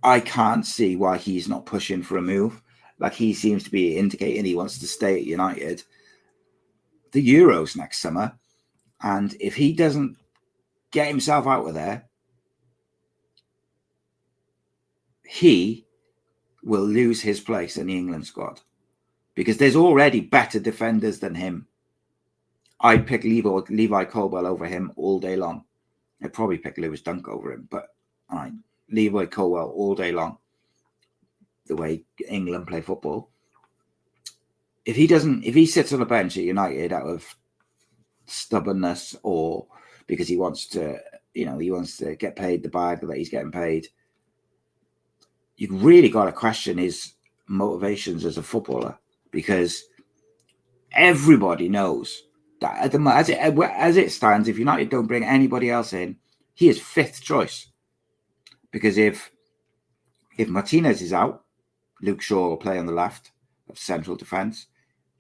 I can't see why he's not pushing for a move. Like he seems to be indicating he wants to stay at United. The Euros next summer. And if he doesn't get himself out of there, he will lose his place in the England squad because there's already better defenders than him. I'd pick Levi Colwill over him all day long. I'd probably pick Lewis Dunk over him, but all right, Levi Colwill all day long. The way England play football. If he sits on a bench at United out of stubbornness or because he wants to get paid the bag that he's getting paid, you've really got to question his motivations as a footballer, because everybody knows that as it stands, if United don't bring anybody else in, he is 5th choice. Because if Martinez is out, Luke Shaw will play on the left of central defence.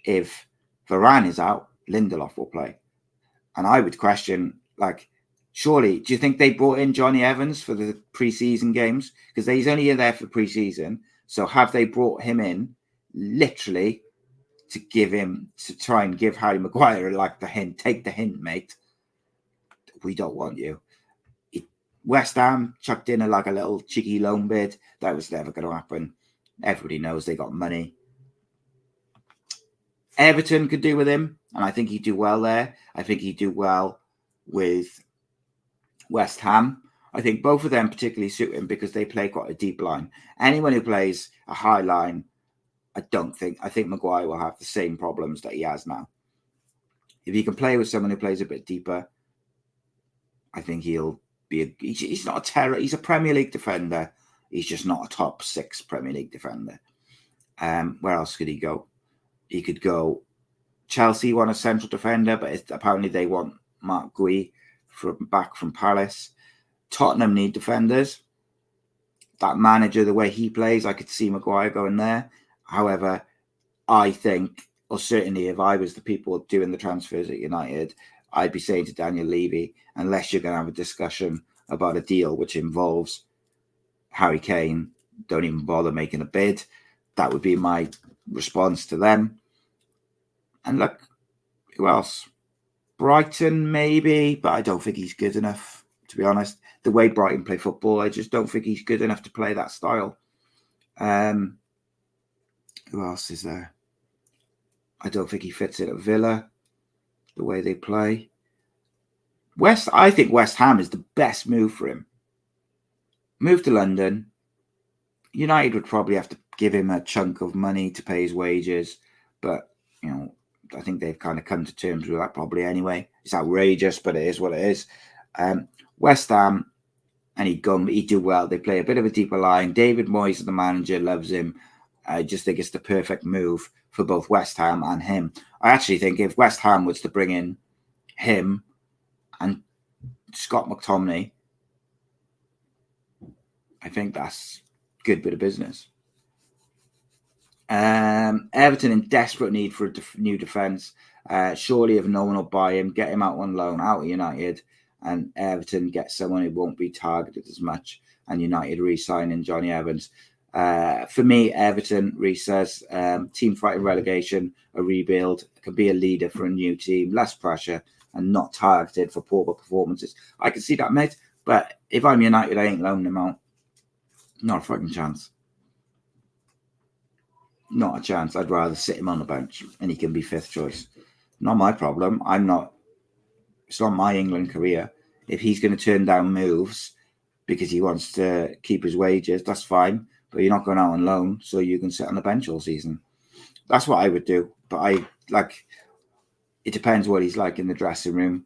If Varane is out, Lindelof will play. And I would question, like, surely, do you think they brought in Johnny Evans for the pre-season games? Because he's only in there for pre-season. So have they brought him in literally to try and give Harry Maguire like the hint? Take the hint, mate. We don't want you. West Ham chucked in a little cheeky loan bid. That was never going to happen. Everybody knows they got money. Everton could do with him, and I think he'd do well there. I think he'd do well with West Ham. I think both of them particularly suit him because they play quite a deep line. Anyone who plays a high line, I think Maguire will have the same problems that he has now. If he can play with someone who plays a bit deeper, I think he'll be he's not a terror. He's a Premier League defender. He's just not a top 6 Premier League defender. Where else could he go? He could go. Chelsea want a central defender, but apparently they want Mark Gui back from Palace. Tottenham need defenders. That manager, the way he plays, I could see Maguire going there. However, I think, or certainly if I was the people doing the transfers at United, I'd be saying to Daniel Levy, unless you're going to have a discussion about a deal which involves Harry Kane, don't even bother making a bid. That would be my response to them. And look, who else? Brighton, maybe, but I don't think he's good enough, to be honest. The way Brighton play football, I just don't think he's good enough to play that style. Who else is there? I don't think he fits in at Villa, the way they play. I think West Ham is the best move for him. Move to London. United would probably have to give him a chunk of money to pay his wages, but I think they've kind of come to terms with that probably anyway. It's outrageous, but it is what it is. West Ham, and he'd do well. They play a bit of a deeper line. David Moyes, the manager, loves him. I just think it's the perfect move for both West Ham and him. I actually think if West Ham was to bring in him and Scott McTominay, I think that's a good bit of business. Everton in desperate need for a new defence. Surely if no one will buy him, get him out on loan, out of United, and Everton get someone who won't be targeted as much, and United re-signing Johnny Evans. For me, Everton, Reece says, team fighting relegation, a rebuild, can be a leader for a new team, less pressure, and not targeted for poor performances. I can see that, mate, but if I'm United, I ain't loaning him out. Not a fucking chance. Not a chance. I'd rather sit him on the bench and he can be 5th choice. Not my problem. It's not my England career. If he's going to turn down moves because he wants to keep his wages, that's fine. But you're not going out on loan, so you can sit on the bench all season. That's what I would do. But it depends what he's like in the dressing room.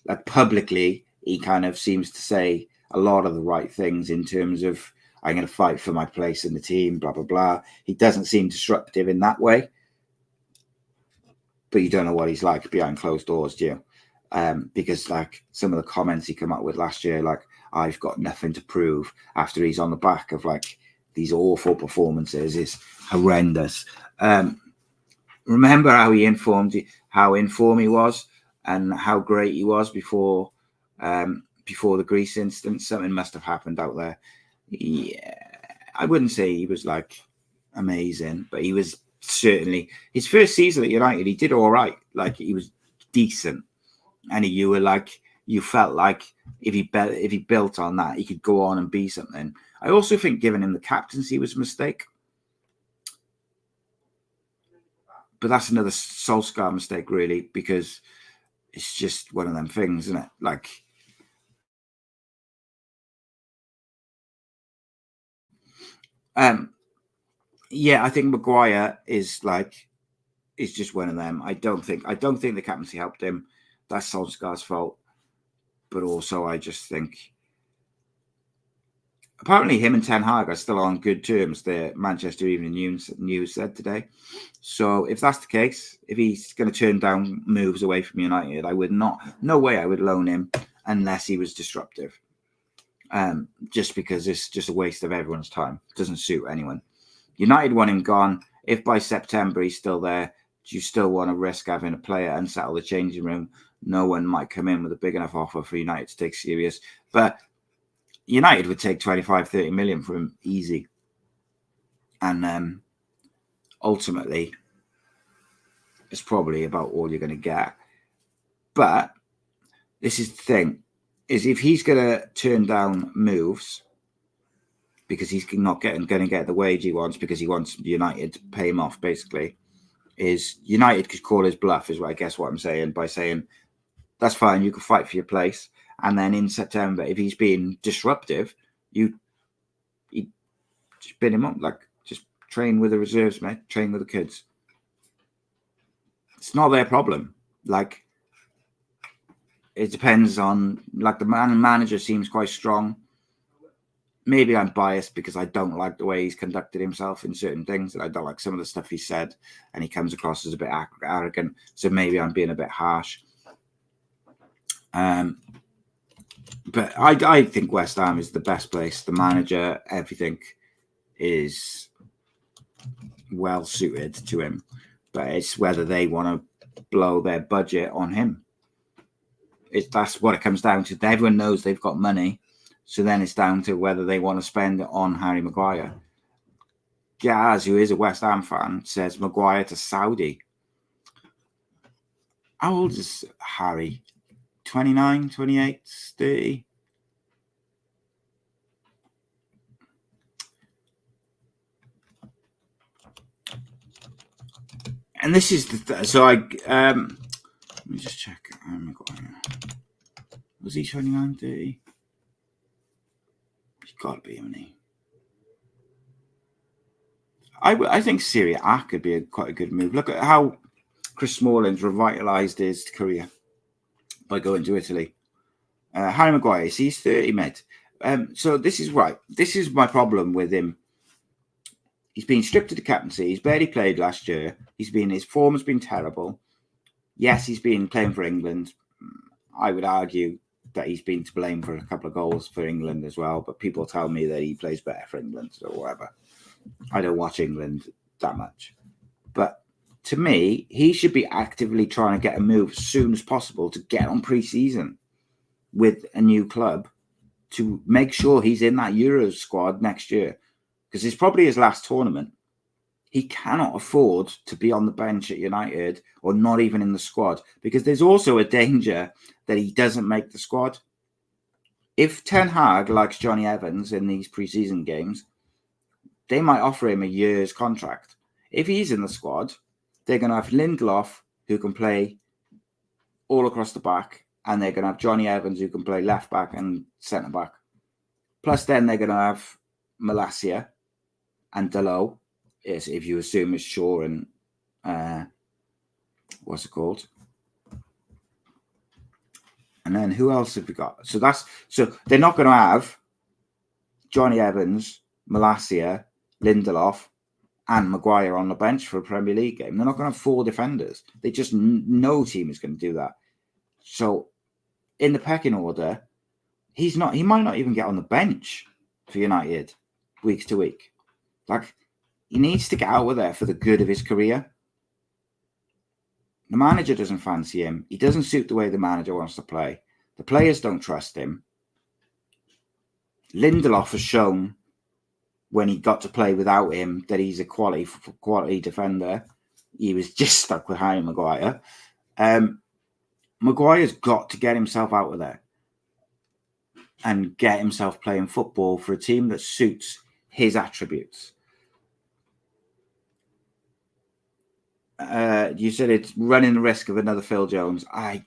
Like publicly, he kind of seems to say a lot of the right things in terms of, I'm going to fight for my place in the team, blah, blah, blah. He doesn't seem disruptive in that way. But you don't know what he's like behind closed doors, do you? Because some of the comments he came up with last year, I've got nothing to prove after he's on the back of these awful performances, is horrendous. Remember how how in form he was and how great he was before the Greece incident. Something must have happened out there. Yeah, I wouldn't say he was amazing, but he was certainly, his first season at United, he did all right. He was decent, and you felt like if he built on that, he could go on and be something. I also think giving him the captaincy was a mistake, but that's another Solskjaer mistake, really, because it's just one of them things, isn't it? Yeah, I think Maguire is just one of them. I don't think the captaincy helped him. That's Solskjaer's fault. But also, I just think apparently him and Ten Hag are still on good terms, the Manchester Evening News said today. So if that's the case, if he's going to turn down moves away from United, no way I would loan him unless he was disruptive. Just because it's just a waste of everyone's time. It doesn't suit anyone. United want him gone. If by September he's still there, do you still want to risk having a player unsettle the changing room? No one might come in with a big enough offer for United to take serious. But United would take 25, 30 million for him easy. And ultimately, it's probably about all you're going to get. But this is the thing, is if he's going to turn down moves because he's not going to get the wage he wants because he wants United to pay him off, basically, is United could call his bluff, is what I guess what I'm saying, by saying, that's fine, you can fight for your place. And then in September, if he's being disruptive, you spin him up, like, just train with the reserves, mate, train with the kids. It's not their problem. Like, it depends on, like, the manager seems quite strong. Maybe I'm biased because I don't like the way he's conducted himself in certain things, and I don't like some of the stuff he said, and he comes across as a bit arrogant. So maybe I'm being a bit harsh. But I think West Ham is the best place. The manager, everything is well suited to him. But it's whether they want to blow their budget on him. That's what it comes down to. Everyone knows they've got money. So then it's down to whether they want to spend it on Harry Maguire. Gaz, who is a West Ham fan, says Maguire to Saudi. How old is Harry? 29, 28, 30? And this is the so I let me just check. Was he 29, 30? He's got to be, hasn't he? I think Serie A could be quite a good move. Look at how Chris Smalling's revitalised his career by going to Italy. Harry Maguire, he's 30, mate. So this is right. This is my problem with him. He's been stripped of the captaincy. He's barely played last year. His form has been terrible. Yes, he's been playing for England. I would argue that he's been to blame for a couple of goals for England as well. But people tell me that he plays better for England or whatever. I don't watch England that much. But to me, he should be actively trying to get a move as soon as possible to get on pre-season with a new club to make sure he's in that Euros squad next year. Because it's probably his last tournament. He cannot afford to be on the bench at United or not even in the squad, because there's also a danger that he doesn't make the squad. If Ten Hag likes Johnny Evans in these pre-season games, they might offer him a year's contract. If he's in the squad, they're going to have Lindelof, who can play all across the back, and they're going to have Johnny Evans, who can play left back and centre back. Plus, then they're going to have Malacia and Dalot, if you assume it's Shaw and what's it called? And then who else have we got? So they're not going to have Johnny Evans, Malacia, Lindelof, and Maguire on the bench for a Premier League game. They're not going to have 4 defenders. No team is going to do that. So in the pecking order, he might not even get on the bench for United week to week. Like, he needs to get out of there for the good of his career. The manager doesn't fancy him. He doesn't suit the way the manager wants to play. The players don't trust him. Lindelof has shown when he got to play without him that he's a quality defender. He was just stuck with Harry Maguire. Maguire's got to get himself out of there and get himself playing football for a team that suits his attributes. You said it's running the risk of another Phil Jones. I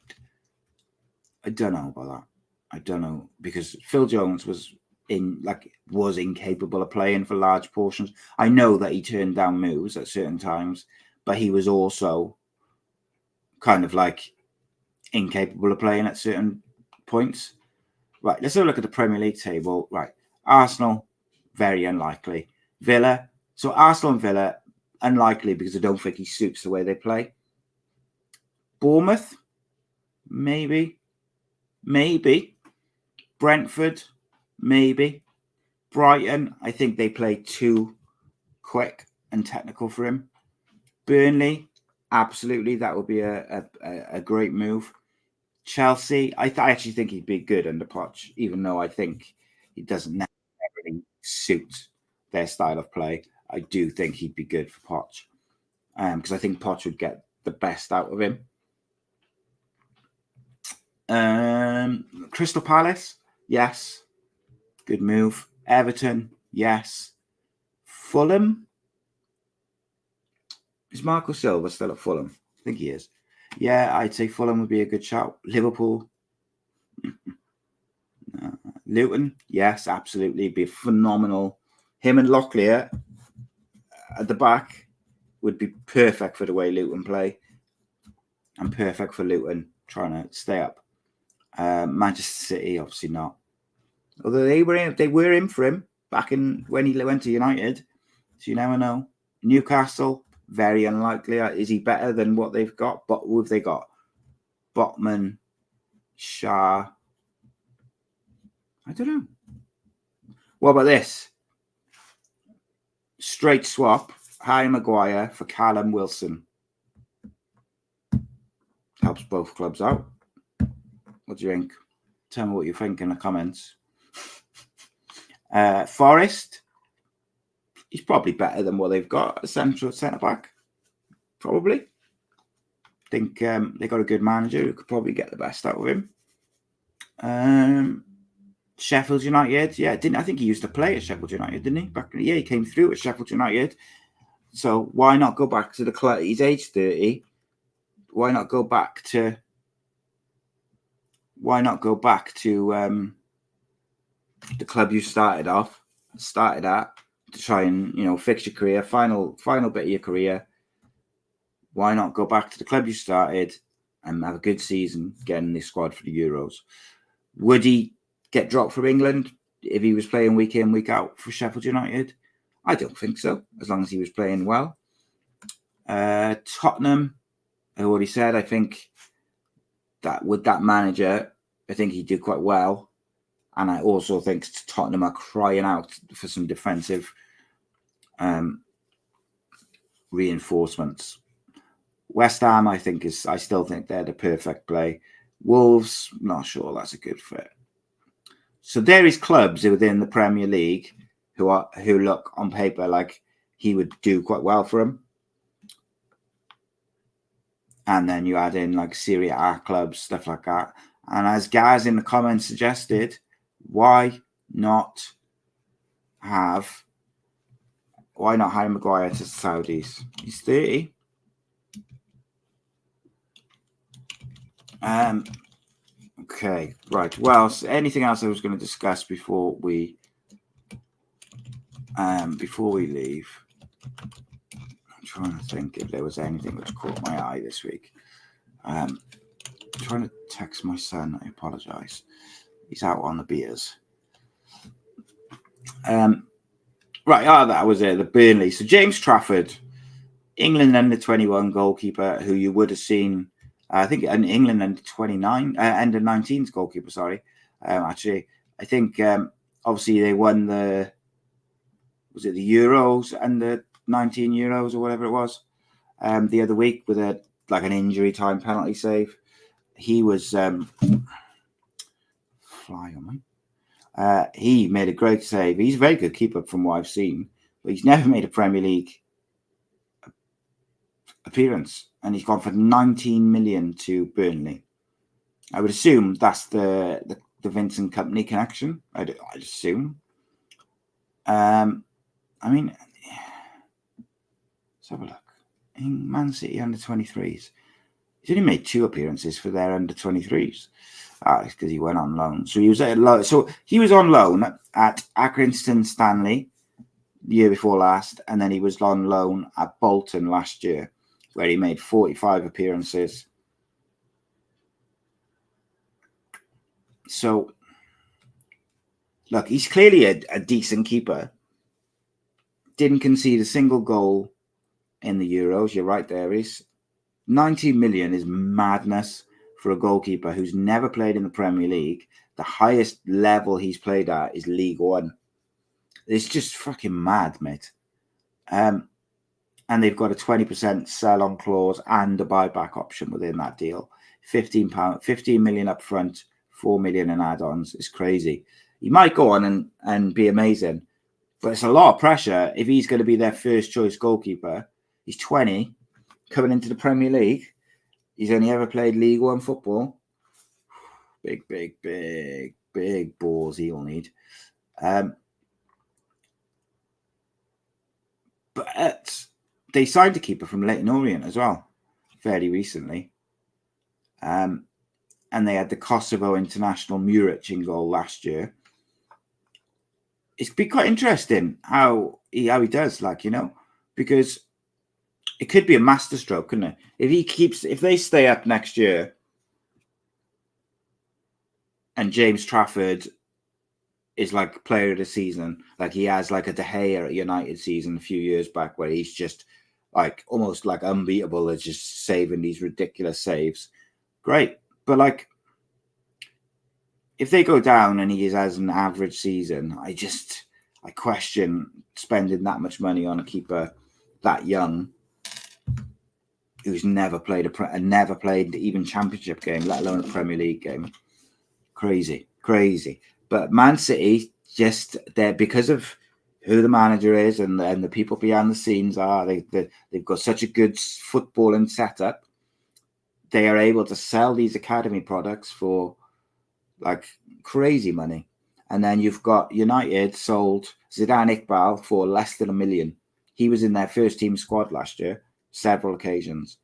don't know about that. I don't know, because Phil Jones was incapable of playing for large portions. I know that he turned down moves at certain times, but he was also kind of like incapable of playing at certain points. Right, let's have a look at the Premier League table. Right, Arsenal, very unlikely. Villa, so Arsenal and Villa, unlikely because I don't think he suits the way they play. Bournemouth, maybe. Brentford, maybe. Brighton, I think they play too quick and technical for him. Burnley, absolutely, that would be a great move. Chelsea, I actually think he'd be good under Poch, even though I think he doesn't necessarily suit their style of play. I do think he'd be good for Poch, because I think Poch would get the best out of him. Crystal Palace, yes, good move. Everton, yes. Fulham, is Marco Silva still at Fulham? I think he is. Yeah, I'd say Fulham would be a good shout. Liverpool, Luton, yes, absolutely, be phenomenal. Him and Locklear at the back would be perfect for the way Luton play, and perfect for Luton trying to stay up. Manchester City, obviously not. Although they were in for him back in when he went to United, so you never know. Newcastle, very unlikely. Is he better than what they've got? But who have they got? Botman, Shah. I don't know. What about this? Straight swap. Harry Maguire for Callum Wilson. Helps both clubs out. What do you think? Tell me what you think in the comments. Forest. He's probably better than what they've got at central centre-back. Probably. Think they got a good manager who could probably get the best out of him. Sheffield United, yeah, I think he used to play at Sheffield United, didn't he? Back in the year, he came through at Sheffield United. So why not go back to the club? He's age 30. Why not go back to the club you started at to try and fix your career, final bit of your career. Why not go back to the club you started and have a good season, getting the squad for the Euros? Would he get dropped from England if he was playing week in, week out for Sheffield United? I don't think so, as long as he was playing well. Tottenham, I already said, I think that with that manager, I think he'd do quite well. And I also think Tottenham are crying out for some defensive reinforcements. West Ham, I still think they're the perfect play. Wolves, not sure that's a good fit. So there is clubs within the Premier League who look on paper like he would do quite well for them. And then you add in like Serie A clubs, stuff like that. And as guys in the comments suggested, why not Harry Maguire to Saudis? He's 30. Okay, right. Well, so anything else I was going to discuss before we leave? I'm trying to think if there was anything which caught my eye this week. I'm trying to text my son. I apologize. He's out on the beers. Right. That was it. The Burnley. So James Trafford, England under 21 goalkeeper, who you would have seen. I think in England under 29, under 19's goalkeeper. Sorry. Actually, I think obviously they won the Euros under 19 Euros or whatever it was the other week with an injury time penalty save. He was fly on me. He made a great save. He's a very good keeper from what I've seen, but he's never made a Premier League appearance, and he's gone for 19 million to Burnley. I would assume that's the Vincent Kompany connection. I'd assume. I mean, let's have a look. In Man City under 23s, he's only made 2 appearances for their under 23s. It's because he went on loan. So he was on loan at Accrington Stanley the year before last, and then he was on loan at Bolton last year, where he made 45 appearances. So look, he's clearly a decent keeper. Didn't concede a single goal in the Euros. You're right, there is 90 million is madness for a goalkeeper who's never played in the Premier League. The highest level he's played at is League One. It's just fucking mad, mate. And they've got a 20% sell-on clause and a buyback option within that deal. £15 million up front, 4 million in add-ons. It's crazy. He might go on and be amazing, but it's a lot of pressure if he's going to be their first choice goalkeeper. He's 20, coming into the Premier League. He's only ever played League One football. Big balls he'll need. But they signed a keeper from Leyton Orient as well, fairly recently. And they had the Kosovo international Muric in goal last year. It's been quite interesting how he does, because it could be a masterstroke, couldn't it? If they stay up next year and James Trafford is like player of the season, like he has like a De Gea at United season a few years back, where he's just like almost like unbeatable at just saving these ridiculous saves. Great. But if they go down and he has an average season, I question spending that much money on a keeper that young who's never played even championship game, let alone a Premier League game. Crazy. But Man City, just there because of who the manager is and the people behind the scenes are. They've got such a good footballing setup. They are able to sell these academy products for like crazy money. And then you've got United sold Zidane Iqbal for less than $1 million. He was in their first team squad last year, several occasions.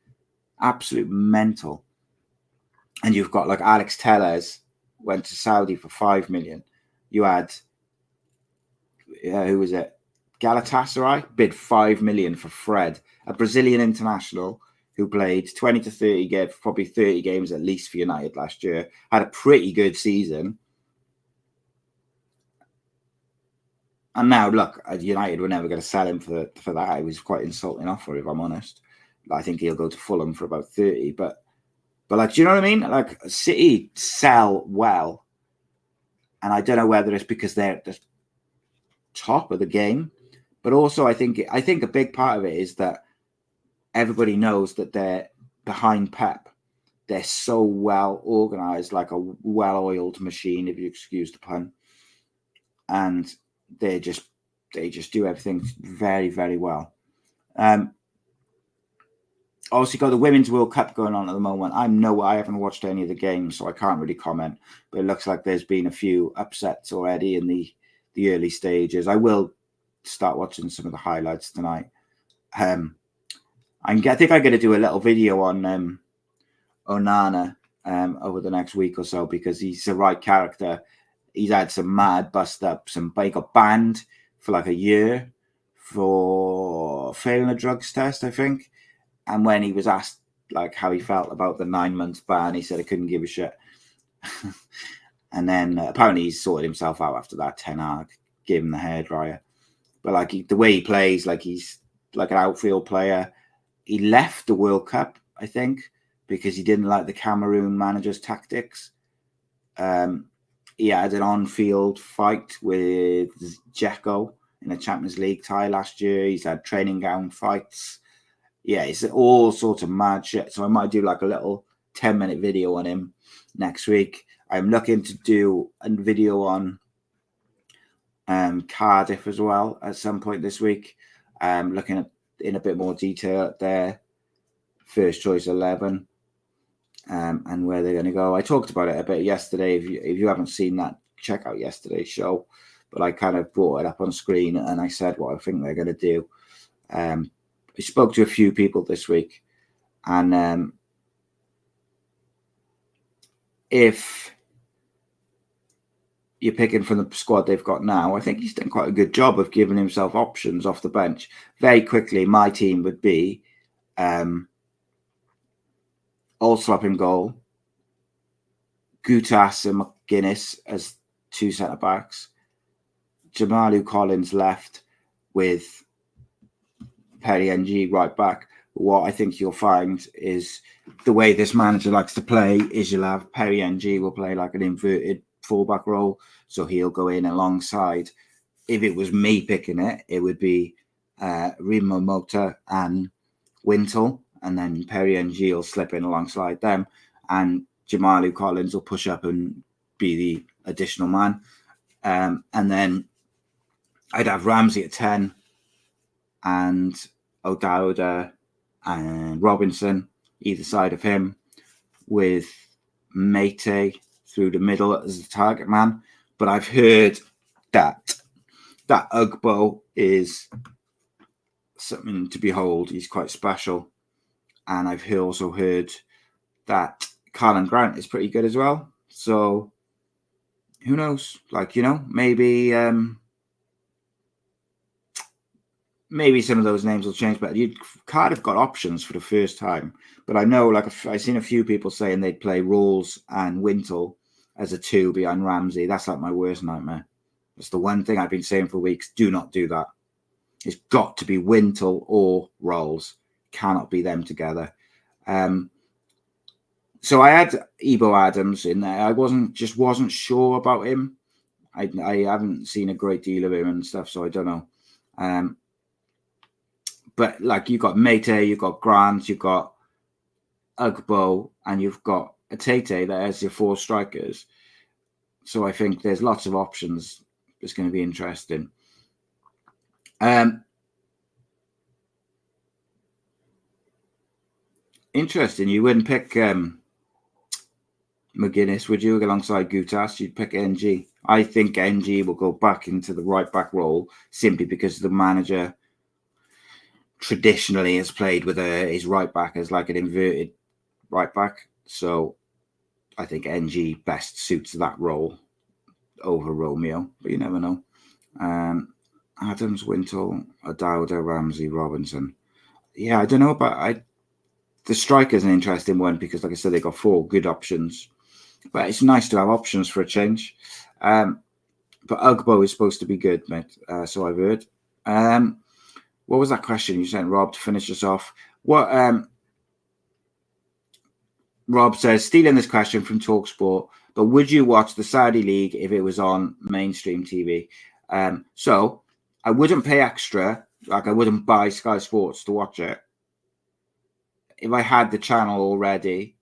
Absolute mental. And you've got like Alex Telles went to Saudi for $5 million. You had, who was it? Galatasaray bid $5 million for Fred, a Brazilian international who played 20 to 30 games, probably 30 games at least for United last year, had a pretty good season. And now, look, United were never going to sell him for that. It was quite an insulting offer, if I'm honest. I think he'll go to Fulham for about 30. But like, do you know what I mean? Like, City sell well. And I don't know whether it's because they're at the top of the game. But also, I think a big part of it is that everybody knows that they're behind Pep. They're so well organized, like a well-oiled machine, if you excuse the pun. And they just do everything very, very well. Obviously got the Women's World Cup going on at the moment. I haven't watched any of the games, so I can't really comment. But it looks like there's been a few upsets already in the early stages. I will start watching some of the highlights tonight. I think I'm going to do a little video on Onana over the next week or so, because he's the right character. He's had some mad bust-ups, and he got banned for like a year for failing a drugs test, I think. And when he was asked like how he felt about the 9-month ban, he said he couldn't give a shit. And then apparently he sorted himself out after that. Ten Hag gave him the hairdryer. But like the way he plays, like he's like an outfield player. He left the World Cup, I think, because he didn't like the Cameroon manager's tactics. He had an on-field fight with Dzeko in a Champions League tie last year. He's had training ground fights. Yeah, it's all sorts of mad shit. So I might do like a little 10-minute video on him next week. I'm looking to do a video on Cardiff as well at some point this week. Looking at in a bit more detail at their first choice 11 and where they're going to go. I talked about it a bit yesterday. If you haven't seen that, check out yesterday's show. But I kind of brought it up on screen and I said what I think they're going to do. I spoke to a few people this week, and if you're picking from the squad they've got now, I think he's done quite a good job of giving himself options off the bench. Very quickly, my team would be Allsop in goal, Gutas and McGuinness as two centre-backs, Jamalu Collins left with Perry NG right back. What I think you'll find is the way this manager likes to play is you'll have Perry NG will play like an inverted fullback role. So he'll go in alongside. If it was me picking it, it would be Rimo Mota and Wintle, and then Perry NG will slip in alongside them, and Jamalu Collins will push up and be the additional man. And then I'd have Ramsey at 10 and O'Dowda and Robinson either side of him, with Mate through the middle as the target man. But I've heard that Ugbo is something to behold. He's quite special. And I've also heard that Carlin Grant is pretty good as well. So who knows? Maybe some of those names will change. But Cardiff got options for the first time. But I know, I've seen a few people saying they'd play Rawls and Wintle as a 2 behind Ramsey. That's like my worst nightmare. That's the one thing I've been saying for weeks. Do not do that. It's got to be Wintle or Rawls. Cannot be them together. So I had Ebo Adams in there. I wasn't sure about him. I haven't seen a great deal of him and stuff, so I don't know. But you've got Mate, you've got Grant, you've got Ugbo, and you've got Atete there as your 4 strikers. So I think there's lots of options. It's going to be interesting. Interesting. You wouldn't pick McGuinness, would you, alongside Gutas? You'd pick NG. I think NG will go back into the right back role simply because the manager traditionally has played with his right back as like an inverted right back. So I think NG best suits that role over Romeo, but you never know. Adams, Wintle, O'Dowda, Ramsey, Robinson. Yeah, I don't know, but the striker's an interesting one because, like I said, they got 4 good options. But it's nice to have options for a change. But Ugbo is supposed to be good, mate. So I've heard. What was that question you sent, Rob, to finish us off? What Rob says, stealing this question from TalkSport, but would you watch the Saudi League if it was on mainstream TV? So I wouldn't pay extra. I wouldn't buy Sky Sports to watch it. If I had the channel already,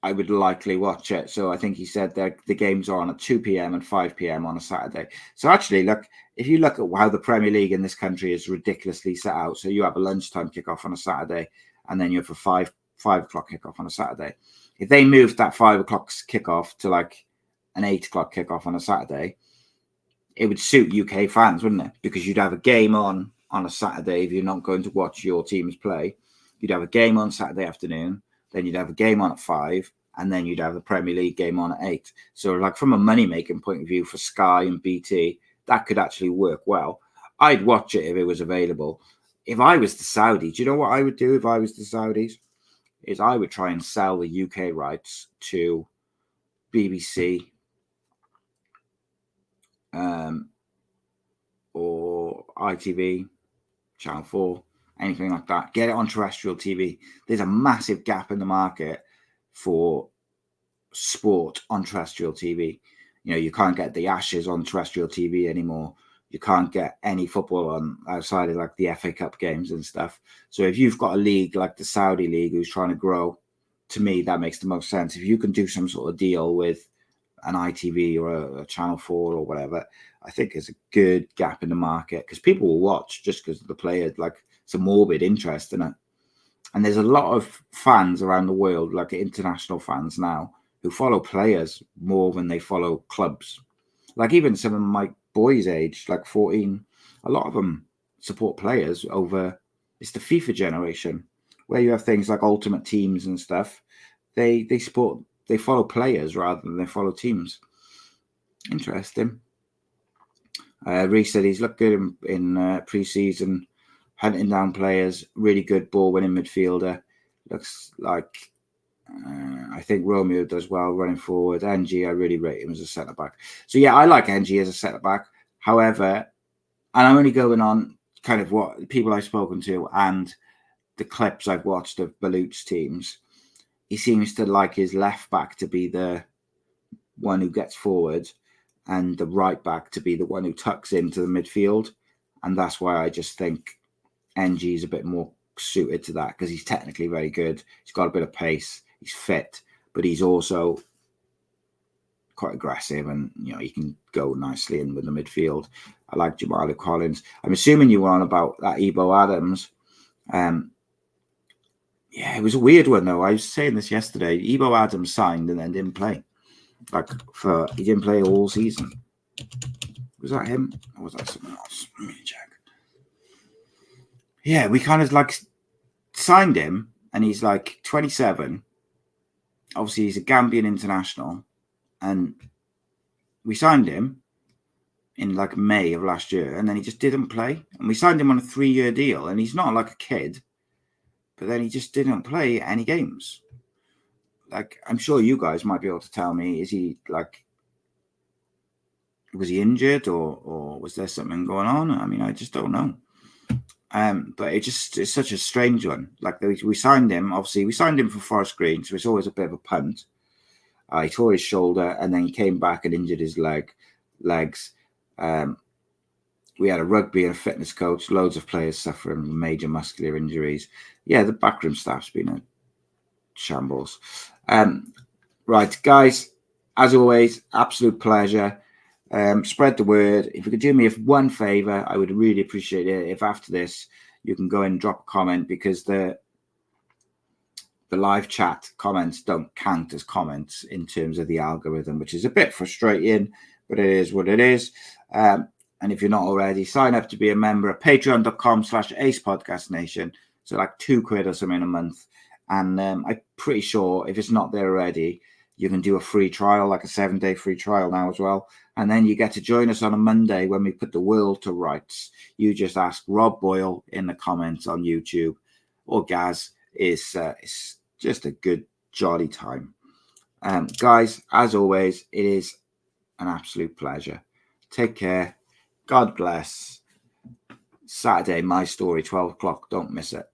I would likely watch it. So I think he said that the games are on at 2 p.m. and 5 p.m. on a Saturday. So actually, if you look at how the Premier League in this country is ridiculously set out, so you have a lunchtime kickoff on a Saturday, and then you have a 5 o'clock kickoff on a Saturday. If they moved that 5 o'clock kickoff to an 8 o'clock kickoff on a Saturday, it would suit UK fans, wouldn't it? Because you'd have a game on a Saturday if you're not going to watch your teams play. You'd have a game on Saturday afternoon, then you'd have a game on at 5, and then you'd have the Premier League game on at 8. So from a money-making point of view for Sky and BT, that could actually work well. I'd watch it if it was available. If I was the Saudi, do you know what I would do if I was the Saudis? Is I would try and sell the UK rights to BBC or ITV, Channel 4, anything like that. Get it on terrestrial TV. There's a massive gap in the market for sport on terrestrial TV. You can't get the Ashes on terrestrial TV anymore. You can't get any football on outside of the FA Cup games and stuff. So if you've got a league like the Saudi League who's trying to grow, to me, that makes the most sense. If you can do some sort of deal with an ITV or a Channel 4 or whatever, I think there's a good gap in the market because people will watch just because of the players. It's a morbid interest in it. And there's a lot of fans around the world, international fans now, who follow players more than they follow clubs. Even some of my boys' age, 14, a lot of them support players over. It's the FIFA generation where you have things like Ultimate Teams and stuff. They follow players rather than they follow teams. Interesting. Reece said he's looked good in pre-season, hunting down players, really good ball-winning midfielder. Looks like, I think Romeo does well running forward. NG, I really rate him as a centre-back. So, yeah, I like NG as a centre-back. However, and I'm only going on kind of what people I've spoken to and the clips I've watched of Baluch's teams, he seems to like his left back to be the one who gets forward and the right back to be the one who tucks into the midfield. And that's why I just think NG is a bit more suited to that, because he's technically very good. He's got a bit of pace. He's fit, but he's also quite aggressive, and he can go nicely in with the midfield. I like Jamal Collins. I'm assuming you were on about that Ebo Adams. Yeah, it was a weird one though. I was saying this yesterday. Ebo Adams signed and then didn't play. He didn't play all season. Was that him? Or was that someone else? Let me check. Yeah, we kind of signed him, and he's 27. Obviously, he's a Gambian international, and we signed him in May of last year, and then he just didn't play. And we signed him on a 3-year deal, and he's not a kid, but then he just didn't play any games. I'm sure you guys might be able to tell me, is he was he injured or was there something going on? I mean, I just don't know. But it's such a strange one. We signed him, obviously we signed him for Forest Green, so it's always a bit of a punt. He tore his shoulder and then he came back and injured his legs. We had a rugby and a fitness coach, loads of players suffering major muscular injuries. Yeah, the backroom staff's been a shambles. Right, guys, as always, absolute pleasure. Spread the word. If you could do me one favor, I would really appreciate it if after this you can go and drop a comment, because the live chat comments don't count as comments in terms of the algorithm, which is a bit frustrating, but it is what it is. And if you're not already, sign up to be a member at patreon.com/AcePodcastNation. So £2 or something a month. And I'm pretty sure if it's not there already, you can do a free trial, a 7-day free trial now as well. And then you get to join us on a Monday when we put the world to rights. You just ask Rob Boyle in the comments on YouTube, or Gaz. It's just a good, jolly time. Guys, as always, it is an absolute pleasure. Take care. God bless. Saturday, my story, 12 o'clock. Don't miss it.